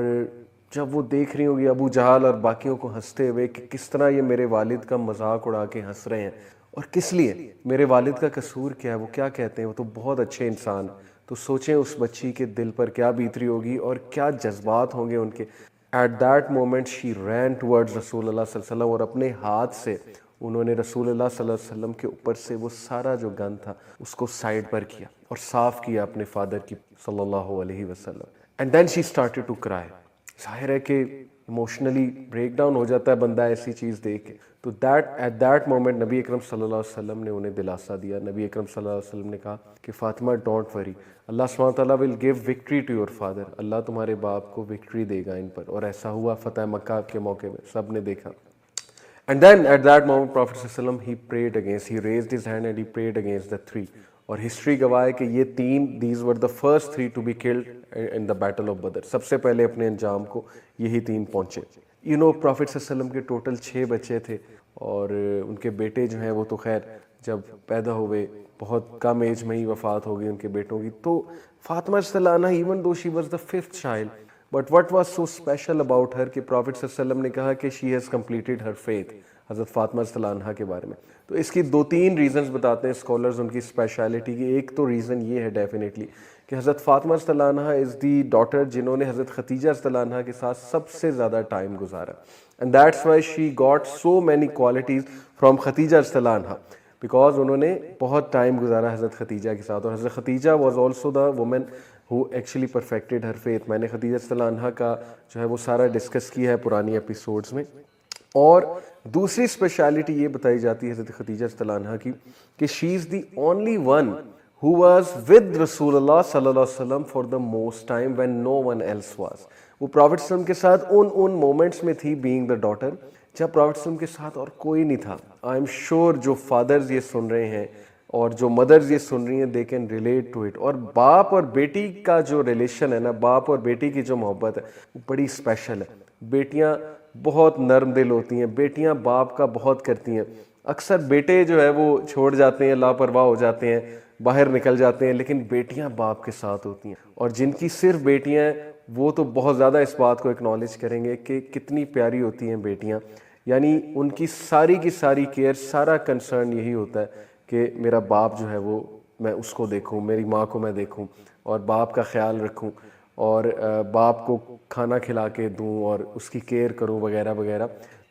جب وہ دیکھ رہی ہوگی ابو جہل اور باقیوں کو ہنستے ہوئے کہ کس طرح یہ میرے والد کا مذاق اڑا کے ہنس رہے ہیں، اور کس لیے، میرے والد کا قصور کیا ہے، وہ کیا کہتے ہیں، وہ تو بہت اچھے انسان۔ تو سوچیں اس بچی کے دل پر کیا بیت رہی ہوگی اور کیا جذبات ہوں گے ان کے۔ At that moment she ran towards رسول اللہ صلی اللہ علیہ وسلم، اور اپنے ہاتھ سے انہوں نے رسول اللہ صلی اللہ علیہ وسلم کے اوپر سے وہ سارا جو گند تھا اس کو سائڈ پر کیا اور صاف کیا اپنے فادر کی صلی اللہ علیہ وسلم۔ And then she started to cry. ظاہر ہے کہ ایموشنلی بریک ڈاؤن ہو جاتا ہے بندہ ایسی چیز دیکھ کے۔ تو ایٹ دیٹ مومنٹ نبی اکرم صلی اللہ علیہ وسلم نے انہیں دلاسا دیا۔ نبی اکرم صلی اللہ علیہ وسلم نے کہا کہ فاطمہ ڈونٹ وری، اللہ سبحانہ تعالیٰ will give victory to your father, Allah تمہارے باپ کو وکٹری دے گا ان پر، اور ایسا ہوا فتح مکہ کے موقع میں سب نے دیکھا۔ And then at that moment Prophet صلی اللہ علیہ وسلم he prayed against, he raised his hand and he prayed against the 3، اور ہسٹری گواہ ہے کہ یہ 3 these were the first 3 to be killed in the battle of Badr، سب سے پہلے اپنے انجام کو یہی 3 پہنچے۔ Prophet صلی اللہ علیہ وسلم کے ٹوٹل 6 بچے تھے، اور ان کے بیٹے جو ہیں وہ تو خیر جب پیدا ہوئے بہت کم ایج میں ہی وفات ہو گئی ان کے بیٹوں کی۔ تو فاطمہ صلی اللہ عنہ even though she was the 5th child، but what was so special about her کہ پروفٹ صلی اللہ علیہ وسلم نے کہا کہ she has completed her faith، حضرت فاطمہ صلی اللہ عنہ کے بارے میں۔ تو اس کی 2-3 ریزنز بتاتے ہیں اسکالرز ان کی اسپیشلٹی کی۔ ایک تو ریزن یہ ہے ڈیفینیٹلی کہ حضرت فاطمہ صلی اللہ عنہ از دی ڈاٹر جنہوں نے حضرت خدیجہ صلی اللہ عنہ کے ساتھ سب سے زیادہ ٹائم گزارا، and that's why she got so many qualities from Khadija صلی اللہ عنہ، بیکاز انہوں نے بہت ٹائم گزارا حضرت خدیجہ کے ساتھ، اور حضرت Khadija was also the woman who actually perfected her faith۔ میں نے خدیجہ صلی اللہ عنہ کا جو ہے وہ سارا ڈسکس کیا ہے پرانی ایپیسوڈز میں، اور دوسری اسپیشلٹی یہ بتائی جاتی ہے حضرت خدیجہ رضی اللہ عنہا کی کہ she is the only one who was with رسول اللہ صلی اللہ علیہ وسلم for the most time when no one else was. وہ پروفٹ صلی اللہ علیہ وسلم کے ساتھ ان مومنٹس میں تھی being the daughter جب پروفٹ صلی اللہ علیہ وسلم کے ساتھ اور کوئی نہیں تھا. آئی ایم شیور جو فادرز یہ سن رہے ہیں اور جو مدرز یہ سن رہی ہیں they can relate to it. اور باپ اور بیٹی کا جو ریلیشن ہے نا, باپ اور بیٹی کی جو محبت ہے وہ بڑی اسپیشل ہے. بیٹیاں بہت نرم دل ہوتی ہیں, بیٹیاں باپ کا بہت کرتی ہیں. اکثر بیٹے جو ہے وہ چھوڑ جاتے ہیں, لاپرواہ ہو جاتے ہیں, باہر نکل جاتے ہیں, لیکن بیٹیاں باپ کے ساتھ ہوتی ہیں. اور جن کی صرف بیٹیاں ہیں وہ تو بہت زیادہ اس بات کو اکنالج کریں گے کہ کتنی پیاری ہوتی ہیں بیٹیاں. یعنی ان کی ساری کیئر, سارا کنسرن یہی ہوتا ہے کہ میرا باپ جو ہے وہ میں اس کو دیکھوں, میری ماں کو میں دیکھوں اور باپ کا خیال رکھوں اور باپ کو کھانا کھلا کے دوں اور اس کی کیئر کروں وغیرہ وغیرہ.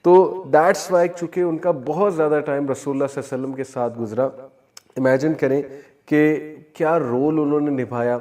تو دیٹس وائی چونکہ ان کا بہت زیادہ ٹائم رسول اللہ صلی اللہ علیہ وسلم کے ساتھ گزرا. امیجن کریں کہ کیا رول انہوں نے نبھایا.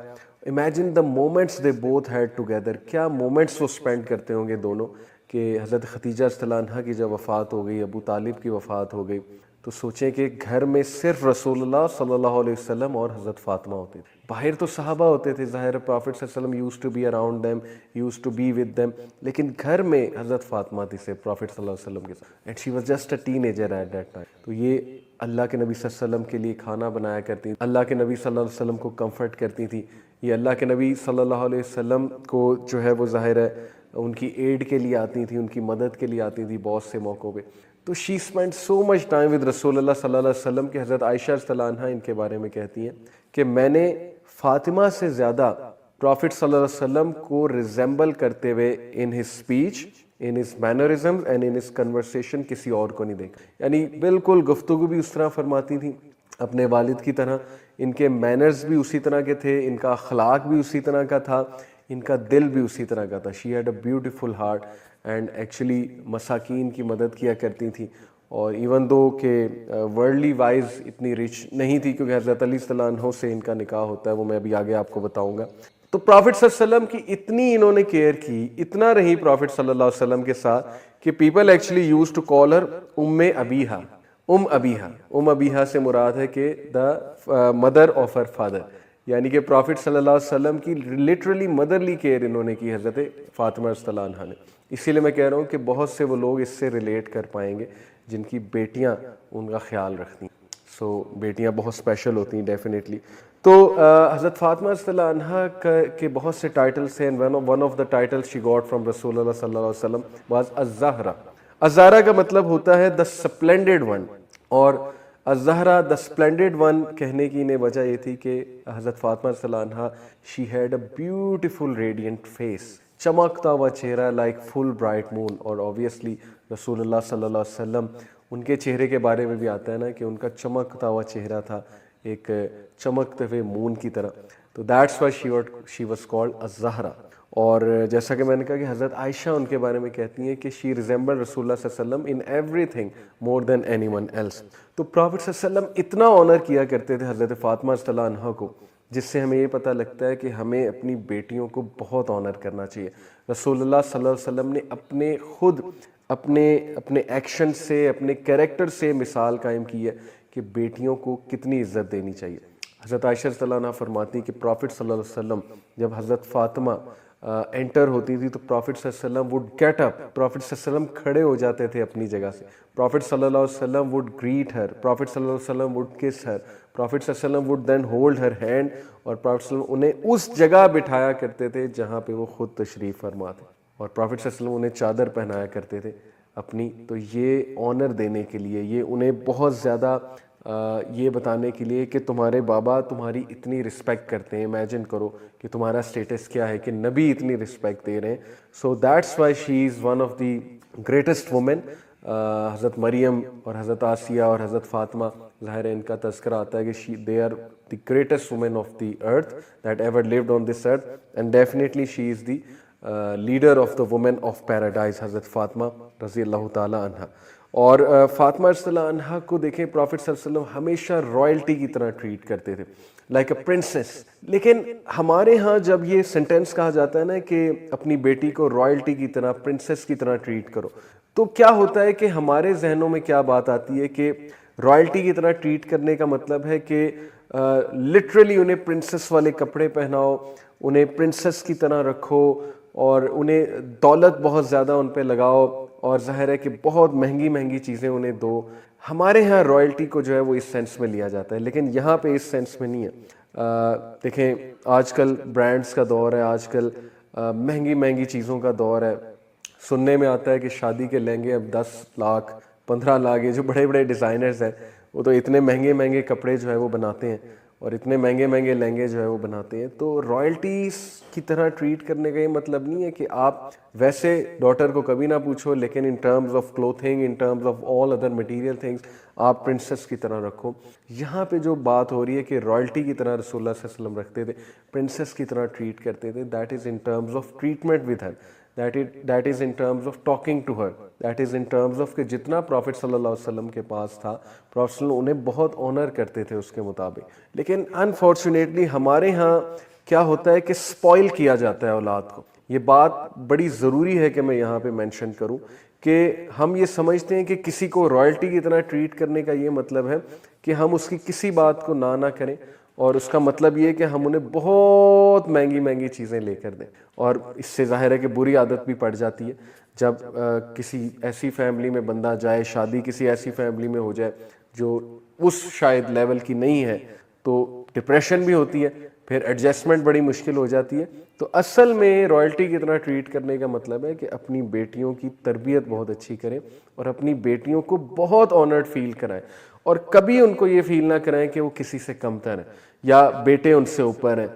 Imagine the moments they both had together, کیا مومنٹس وہ اسپینڈ کرتے ہوں گے دونوں. کہ حضرت خدیجہ رضی اللہ عنہا کی جب وفات ہو گئی, ابو طالب کی وفات ہو گئی, تو سوچیں کہ گھر میں صرف رسول اللہ صلی اللہ علیہ وسلم اور حضرت فاطمہ ہوتے تھے. باہر تو صحابہ ہوتے تھے, ظاہر پرافٹ صلی اللہ علیہ وسلم used to be around them, used to be with them, لیکن گھر میں حضرت فاطمہ تھی سے پرافٹ صلی اللہ علیہ وسلم کے ساتھ, and she was just a teenager at that time. تو یہ اللہ کے نبی صلی اللہ علیہ وسلم کے لیے کھانا بنایا کرتی تھی, اللہ کے نبی صلی اللہ علیہ وسلم کو کمفرٹ کرتی تھی, یہ اللہ کے نبی صلی اللہ علیہ وسلم کو جو ہے وہ ظاہر ہے ان کی ایڈ کے لیے آتی تھیں, ان کی مدد کے لیے آتی تھیں بہت سے موقعوں پہ. تو she spend so much time with رسول اللہ صلی اللہ علیہ وسلم کہ حضرت عائشہ رضی اللہ عنہا ان کے بارے میں کہتی ہیں کہ میں نے فاطمہ سے زیادہ پرافٹ صلی اللہ علیہ وسلم کو ریزمبل کرتے ہوئے in his speech, in his mannerism and in his conversation کسی اور کو نہیں دیکھا. یعنی بالکل گفتگو بھی اس طرح فرماتی تھیں اپنے والد کی طرح, ان کے مینرز بھی اسی طرح کے تھے, ان کا اخلاق بھی اسی طرح کا تھا, ان کا دل بھی اسی طرح کا تھا. She had a beautiful heart and actually مساکین کی مدد کیا کرتی تھیں. اور ایون دو کہ ورلڈلی وائز اتنی رچ نہیں تھی کیونکہ حضرت علی صلی اللہ عنہ سے ان کا نکاح ہوتا ہے, وہ میں ابھی آگے آپ کو بتاؤں گا. تو پرافٹ صلی اللہ علیہ وسلم کی اتنی انہوں نے کیئر کی, اتنا رہی پرافٹ صلی اللہ علیہ وسلم کے ساتھ کہ people actually used to call her Umm Abiha. Umm Abiha سے مراد ہے کہ the mother of her father, یعنی کہ پرافٹ صلی اللہ علیہ وسلم کی لٹرلی مدرلی کیئر انہوں نے کی حضرت فاطمہ رضی اللہ عنہا نے. اسی لیے میں کہہ رہا ہوں کہ بہت سے وہ لوگ اس سے ریلیٹ کر پائیں گے جن کی بیٹیاں ان کا خیال رکھتی ہیں. سو بیٹیاں بہت اسپیشل ہوتی ہیں ڈیفینیٹلی. تو حضرت فاطمہ رضی اللہ عنہا کے بہت سے ٹائٹلس ہیں. One of the titles she got from رسول اللہ صلی اللہ علیہ وسلم واز الزہرا. الزہرا کا مطلب ہوتا ہے دا سپلینڈڈ ون, اور الزہرا دا سپلینڈڈ ون کہنے کی انہیں وجہ یہ تھی کہ حضرت فاطمہ رضی اللہ عنہا she had a beautiful radiant face, چمکتا ہوا چہرہ لائک فل برائٹ مون. اور اوبیسلی رسول اللہ صلی اللہ علیہ وسلم ان کے چہرے کے بارے میں بھی آتا ہے نا کہ ان کا چمکتا ہوا چہرہ تھا ایک چمکتے ہوئے مون کی طرح. تو that's why she was called Al-Zahra. اور جیسا کہ میں نے کہا کہ حضرت عائشہ ان کے بارے میں کہتی ہیں کہ شی ریزمبل رسول اللہ صلی اللہ علیہ وسلم in everything more than anyone else. تو پرافٹ صلی اللہ علیہ وسلم اتنا آنر کیا کرتے تھے حضرت فاطمہ رضی اللہ عنہا کو, جس سے ہمیں یہ پتہ لگتا ہے کہ ہمیں اپنی بیٹیوں کو بہت آنر کرنا چاہیے. رسول اللہ صلی اللہ علیہ وسلم نے اپنے ایکشن سے, اپنے کیریکٹر سے مثال قائم کی ہے کہ بیٹیوں کو کتنی عزت دینی چاہیے. حضرت عائشہ رضی اللہ عنہا فرماتی کہ پرافٹ صلی اللہ علیہ وسلم جب حضرت فاطمہ انٹر ہوتی تھی تو پرافٹ صلی اللہ علیہ وسلم وڈ گیٹ اپ, پرافٹ صلی اللہ علیہ وسلم کھڑے ہو جاتے تھے اپنی جگہ سے. پرافٹ صلی اللہ علیہ وسلم وڈ گریٹ ہر, پرافٹ صلی اللہ علیہ وسلم وڈ کس ہر, پرافٹ صلی اللہ علیہ وسلم would then hold her hand, اور پرافٹ صلی اللہ علیہ وسلم انہیں اس جگہ بٹھایا کرتے تھے جہاں پہ وہ خود تشریف فرما تھے, اور پرافٹ صلی اللہ علیہ وسلم انہیں چادر پہنایا کرتے تھے اپنی. تو یہ آنر دینے کے لیے, یہ انہیں بہت زیادہ یہ بتانے کے لیے کہ تمہارے بابا تمہاری اتنی رسپیکٹ کرتے ہیں, امیجن کرو کہ تمہارا اسٹیٹس کیا ہے کہ نبی اتنی رسپیکٹ دے رہے ہیں. So that's why she is one of the greatest women. حضرت مریم اور حضرت آسیہ اور حضرت فاطمہ, ظاہر ہے ان کا تذکرہ آتا ہے کہ they are the greatest women of the earth that ever lived on this earth, and definitely she is the leader of the women of paradise, حضرت فاطمہ رضی اللہ تعالی عنہا. اور فاطمہ رضی اللہ عنہا کو دیکھیں پرافٹ صلی اللہ علیہ وسلم ہمیشہ رائلٹی کی طرح ٹریٹ کرتے تھے. like a princess. لیکن ہمارے ہاں جب یہ سینٹینس کہا جاتا ہے نا کہ اپنی بیٹی کو رائلٹی کی طرح پرنسس کی طرح ٹریٹ کرو, تو کیا ہوتا ہے کہ ہمارے ذہنوں میں کیا بات آتی ہے کہ رائلٹی کی طرح ٹریٹ کرنے کا مطلب ہے کہ لٹرلی انہیں پرنسس والے کپڑے پہناؤ, انہیں پرنسس کی طرح رکھو, اور انہیں دولت بہت زیادہ ان پہ لگاؤ, اور ظاہر ہے کہ بہت مہنگی مہنگی چیزیں انہیں دو. ہمارے ہاں رائلٹی کو جو ہے وہ اس سینس میں لیا جاتا ہے, لیکن یہاں پہ اس سینس میں نہیں ہے. دیکھیں آج کل برانڈز کا دور ہے, آج کل مہنگی مہنگی چیزوں کا دور ہے. سننے میں آتا ہے کہ شادی کے لہنگے اب 10 لاکھ 15 لاکھ, یہ جو بڑے بڑے ڈیزائنرز ہیں وہ تو اتنے مہنگے مہنگے کپڑے جو ہے وہ بناتے ہیں اور اتنے مہنگے مہنگے لہنگے جو ہے وہ بناتے ہیں. تو رائلٹیز کی طرح ٹریٹ کرنے کا یہ مطلب نہیں ہے کہ آپ ویسے ڈاٹر کو کبھی نہ پوچھو, لیکن in terms of clothing, in terms of all other material things آپ پرنسس کی طرح رکھو. یہاں پہ جو بات ہو رہی ہے کہ رائلٹی کی طرح رسول اللہ صلی اللہ علیہ وسلم رکھتے تھے, پرنسس کی طرح ٹریٹ کرتے تھے, that is in terms of treatment with her, that is in terms of talking to her, that is in terms of کہ جتنا پروفٹ صلی اللہ علیہ وسلم کے پاس تھا, پروفٹ صلی اللہ علیہ وسلم انہیں بہت آنر کرتے تھے اس کے مطابق. لیکن انفارچونیٹلی ہمارے ہاں کیا ہوتا ہے کہ سپوائل کیا جاتا ہے اولاد کو. یہ بات بڑی ضروری ہے کہ میں یہاں پہ مینشن کروں کہ ہم یہ سمجھتے ہیں کہ کسی کو رائلٹی کی طرح ٹریٹ کرنے کا یہ مطلب ہے کہ ہم اس کی کسی بات کو نہ کریں, اور اس کا مطلب یہ کہ ہم انہیں بہت مہنگی مہنگی چیزیں لے کر دیں. اور اس سے ظاہر ہے کہ بری عادت بھی پڑ جاتی ہے. جب کسی ایسی فیملی میں بندہ جائے, شادی کسی ایسی فیملی میں ہو جائے جو اس شاید لیول کی نہیں ہے, تو ڈپریشن بھی ہوتی ہے, پھر ایڈجسٹمنٹ بڑی مشکل ہو جاتی ہے. تو اصل میں رائلٹی کی طرح ٹریٹ کرنے کا مطلب ہے کہ اپنی بیٹیوں کی تربیت بہت اچھی کریں اور اپنی بیٹیوں کو بہت آنرڈ فیل کرائیں, اور کبھی ان کو یہ فیل نہ کرائیں کہ وہ کسی سے کمتر ہیں یا بیٹے ان سے اوپر ہیں.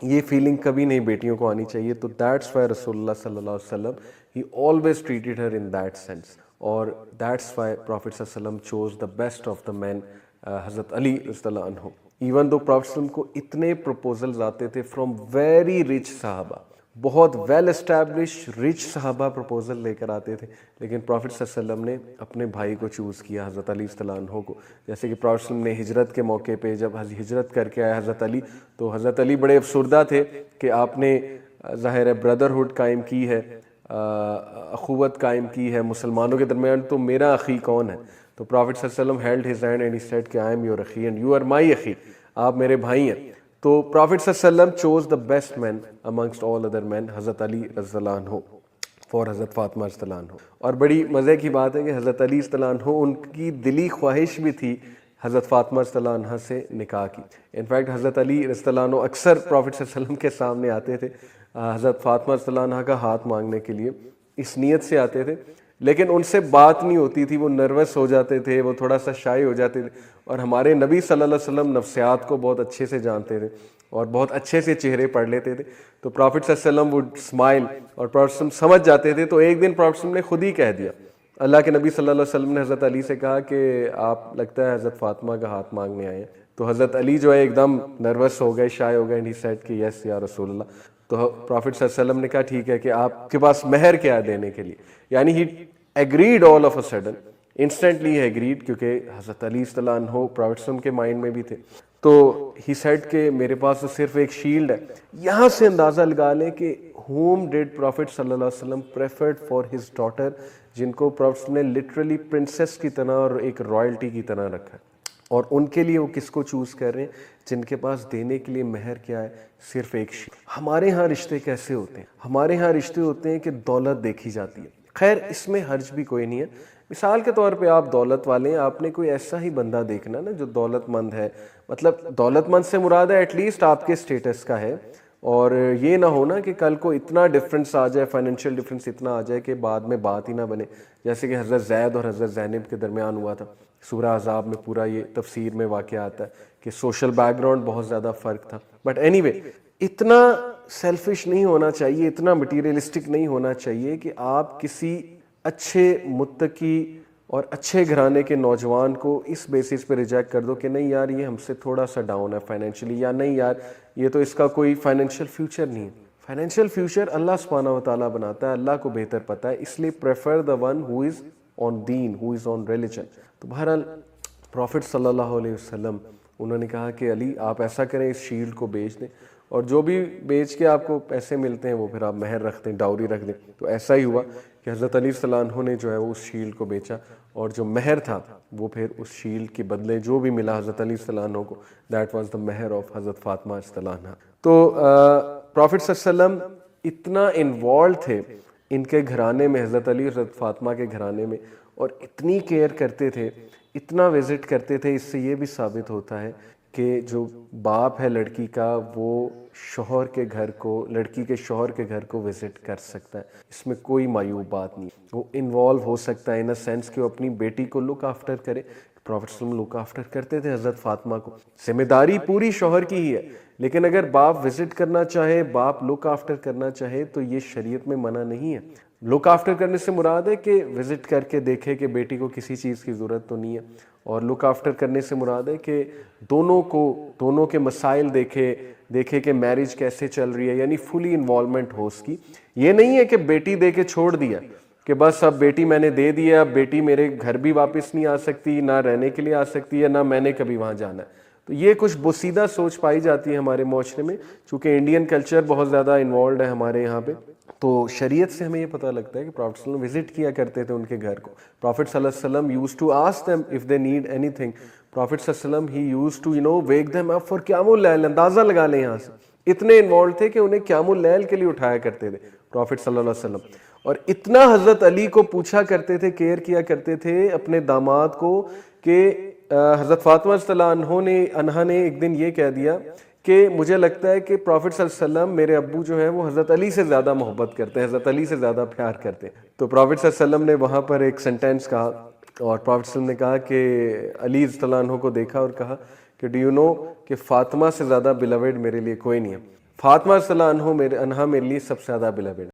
یہ فیلنگ کبھی نہیں بیٹیوں کو آنی چاہیے. تو دیٹس وائی رسول اللہ صلی اللہ علیہ وسلم he always treated her in that sense, اور دیٹس وائی پروفٹ صلی اللہ علیہ وسلم chose the best of the men حضرت علی رضی اللہ عنہ. ایون دو پروفٹ صلی اللہ علیہ وسلم کو اتنے پروپوزلز آتے تھے فرام ویری رچ صحابہ, بہت ویل اسٹیبلش رچ صحابہ پروپوزل لے کر آتے تھے, لیکن پروفٹ صلی اللہ علیہ وسلم نے اپنے بھائی کو چوز کیا, حضرت علی رضی اللہ عنہ کو. جیسے کہ پروفٹ صلی اللہ علیہ وسلم نے ہجرت کے موقع پہ جب ہجرت کر کے آئے حضرت علی, تو حضرت علی بڑے افسردہ تھے کہ آپ نے ظاہر ہے بردرہڈ قائم کی ہے, اخوت قائم کی ہے مسلمانوں کے درمیان, تو میرا اخی کون ہے؟ تو پروفٹ صلی اللہ علیہ وسلم held his hand and he said کہ I am your اخی and you are my اخی, آپ میرے بھائی ہیں. تو پروفٹ صلی اللہ علیہ وسلم chose the best man amongst all other men, حضرت علی رضی اللہ عنہ for حضرت فاطمہ رضی اللہ عنہ. اور بڑی مزے کی بات ہے کہ حضرت علی رضی اللہ عنہ ان کی دلی خواہش بھی تھی حضرت فاطمہ رضی اللہ عنہ سے نکاح کی. انفیکٹ حضرت علی رضی اللہ عنہ اکثر پروفٹ صلی اللہ علیہ وسلم کے سامنے آتے تھے حضرت فاطمہ رضی اللہ عنہ کا ہاتھ مانگنے کے لیے, اس نیت سے آتے تھے, لیکن ان سے بات نہیں ہوتی تھی, وہ نروس ہو جاتے تھے, وہ تھوڑا سا شائع ہو جاتے تھے. اور ہمارے نبی صلی اللہ علیہ وسلم نفسیات کو بہت اچھے سے جانتے تھے اور بہت اچھے سے چہرے پڑھ لیتے تھے. تو پروفٹ صلی اللہ علیہ وسلم وڈ اسمائل اور پروفٹ صلی اللہ علیہ وسلم سمجھ جاتے تھے. تو ایک دن پروفٹ صلی اللہ علیہ وسلم نے خود ہی کہہ دیا, اللہ کے نبی صلی اللہ علیہ وسلم نے حضرت علی سے کہا کہ آپ لگتا ہے حضرت فاطمہ کا ہاتھ مانگنے آئے ہیں. تو حضرت علی جو ہے ایک دم نروس ہو گئے, شائع ہو گئے, اینڈ ہی سیڈ کہ یس یا رسول اللہ. تو پروفٹ صلی اللہ علیہ وسلم نے کہا ٹھیک ہے کہ آپ کے پاس مہر کیا ہے دینے کے لیے, یعنی he agreed all of a sudden, instantly agreed, کیونکہ حضرت علی صلی اللہ عنہ پروفٹ صلی اللہ علیہ وسلم کے مائنڈ میں بھی تھے. تو ہی سیڈ کہ میرے پاس تو صرف ایک شیلڈ ہے. یہاں سے اندازہ لگا لیں کہ whom did پروفٹ صلی اللہ علیہ وسلم preferred for his daughter, جن کو پروفٹ صلی اللہ علیہ وسلم نے لٹرلی پرنسس کی طرح اور ایک رائلٹی کی طرح رکھا, اور ان کے لیے وہ کس کو چوز کر رہے ہیں جن کے پاس دینے کے لیے مہر کیا ہے, صرف ایک شیلڈ. ہمارے ہاں رشتے کیسے ہوتے ہیں؟ ہمارے ہاں رشتے ہوتے ہیں کہ دولت دیکھی جاتی ہے. خیر اس میں حرج بھی کوئی نہیں ہے. مثال کے طور پہ آپ دولت والے ہیں, آپ نے کوئی ایسا ہی بندہ دیکھنا نا جو دولت مند ہے, مطلب دولت مند سے مراد ہے ایٹ لیسٹ آپ کے سٹیٹس کا ہے, اور یہ نہ ہونا کہ کل کو اتنا ڈفرینس آ جائے, فائنینشیل ڈفرینس اتنا آ جائے کہ بعد میں بات ہی نہ بنے, جیسے کہ حضرت زید اور حضرت زینب کے درمیان ہوا تھا. سورہ احزاب میں پورا یہ تفسیر میں واقعہ آتا ہے کہ سوشل بیک گراؤنڈ بہت زیادہ فرق تھا. بٹ اینی وے, اتنا سیلفش نہیں ہونا چاہیے, اتنا مٹیریلسٹک نہیں ہونا چاہیے کہ آپ کسی اچھے متقی اور اچھے گھرانے کے نوجوان کو اس بیسس پہ ریجیکٹ کر دو کہ نہیں یار یہ ہم سے تھوڑا سا ڈاؤن ہے فائنینشلی, یا نہیں یار یہ تو اس کا کوئی فائنینشیل فیوچر نہیں ہے. فائنینشیل فیوچر اللہ سبحانہ و تعالیٰ بناتا ہے, اللہ کو بہتر پتہ ہے, اس لیے prefer the one who is on دین, ہو از آن ریلیجن. تو بہرحال پروفٹ صلی اللہ علیہ وسلم انہوں نے کہا کہ علی آپ ایسا کریں اس شیلڈ کو بیچ دیں اور جو بھی بیچ کے آپ کو پیسے ملتے ہیں وہ پھر آپ مہر رکھ دیں, ڈاوری رکھ دیں. تو ایسا ہی ہوا کہ حضرت علی صلی اللہ عنہ نے جو ہے وہ اس شیلڈ کو بیچا اور جو مہر تھا وہ پھر اس شیلڈ کے بدلے جو بھی ملا حضرت علی صلی اللہ عنہ کو, دیٹ واز دا مہر آف حضرت فاطمہ صلی اللہ عنہ. تو پروفٹ صلی اللہ علیہ وسلم اتنا انوالو تھے ان کے گھرانے میں, حضرت علی حضرت فاطمہ کے گھرانے میں, اور اتنی کیئر کرتے تھے, اتنا وزٹ کرتے تھے. اس سے یہ بھی ثابت ہوتا ہے کہ جو باپ ہے لڑکی کا وہ شوہر کے گھر کو, لڑکی کے شوہر کے گھر کو وزٹ کر سکتا ہے, اس میں کوئی معیوب بات نہیں. وہ انوالو ہو سکتا ہے ان اے سینس کہ وہ اپنی بیٹی کو لک آفٹر کرے. پروفٹ صلی اللہ علیہ وسلم لک آفٹر کرتے تھے حضرت فاطمہ کو. ذمہ داری پوری شوہر کی ہی ہے, لیکن اگر باپ وزٹ کرنا چاہے, باپ لک آفٹر کرنا چاہے تو یہ شریعت میں منع نہیں ہے. لک آفٹر کرنے سے مراد ہے کہ وزٹ کر کے دیکھے کہ بیٹی کو کسی چیز کی ضرورت تو نہیں ہے, اور لک آفٹر کرنے سے مراد ہے کہ دونوں کے مسائل دیکھے کہ میرج کیسے چل رہی ہے, یعنی فلی انوالومنٹ ہو اس کی. یہ نہیں ہے کہ بیٹی دے کے چھوڑ دیا کہ بس اب بیٹی میں نے دے دیا, اب بیٹی میرے گھر بھی واپس نہیں آ سکتی, نہ رہنے کے لیے آ سکتی ہے, نہ میں نے کبھی وہاں جانا ہے. تو یہ کچھ بوسیدہ سوچ پائی جاتی ہے ہمارے معاشرے میں, چونکہ انڈین کلچر بہت زیادہ انوالوڈ ہے ہمارے یہاں پہ. تو شریعت سے ہمیں یہ پتہ لگتا ہے کہ پروفٹ صلی اللہ علیہ وسلم وزٹ کیا کرتے تھے ان کے گھر کو. پروفٹ صلی اللہ علیہ وسلم used to ask them if they need anything. Prophet صلی اللہ علیہ وسلم he used to wake them up for قیام اللیل. اندازہ لگا لیں یہاں سے, اتنے انوالوڈ تھے کہ انہیں قیام اللیل کے لیے اٹھایا کرتے تھے پروفٹ صلی اللہ علیہ وسلم. اور اتنا حضرت علی کو پوچھا کرتے تھے, کیئر کیا کرتے تھے اپنے داماد کو, کہ حضرت فاطمہ صلی اللہ عنہا نے ایک دن یہ کہہ دیا کہ مجھے لگتا ہے کہ پروفٹ صلی اللہ علیہ وسلم, میرے ابو جو ہیں وہ حضرت علی سے زیادہ محبت کرتے ہیں, حضرت علی سے زیادہ پیار کرتے ہیں. تو پروفٹ صلی اللہ علیہ وسلم نے وہاں پر ایک سینٹینس کہا, اور پروفٹ صلی اللہ علیہ وسلم نے کہا کہ علی صلی اللہ عنہ کو دیکھا اور کہا کہ ڈو یو نو کہ فاطمہ سے زیادہ بلیوڈ میرے لیے کوئی نہیں ہے. فاطمہ صلی اللہ عنہ میرے لیے سب سے زیادہ بلیوڈ.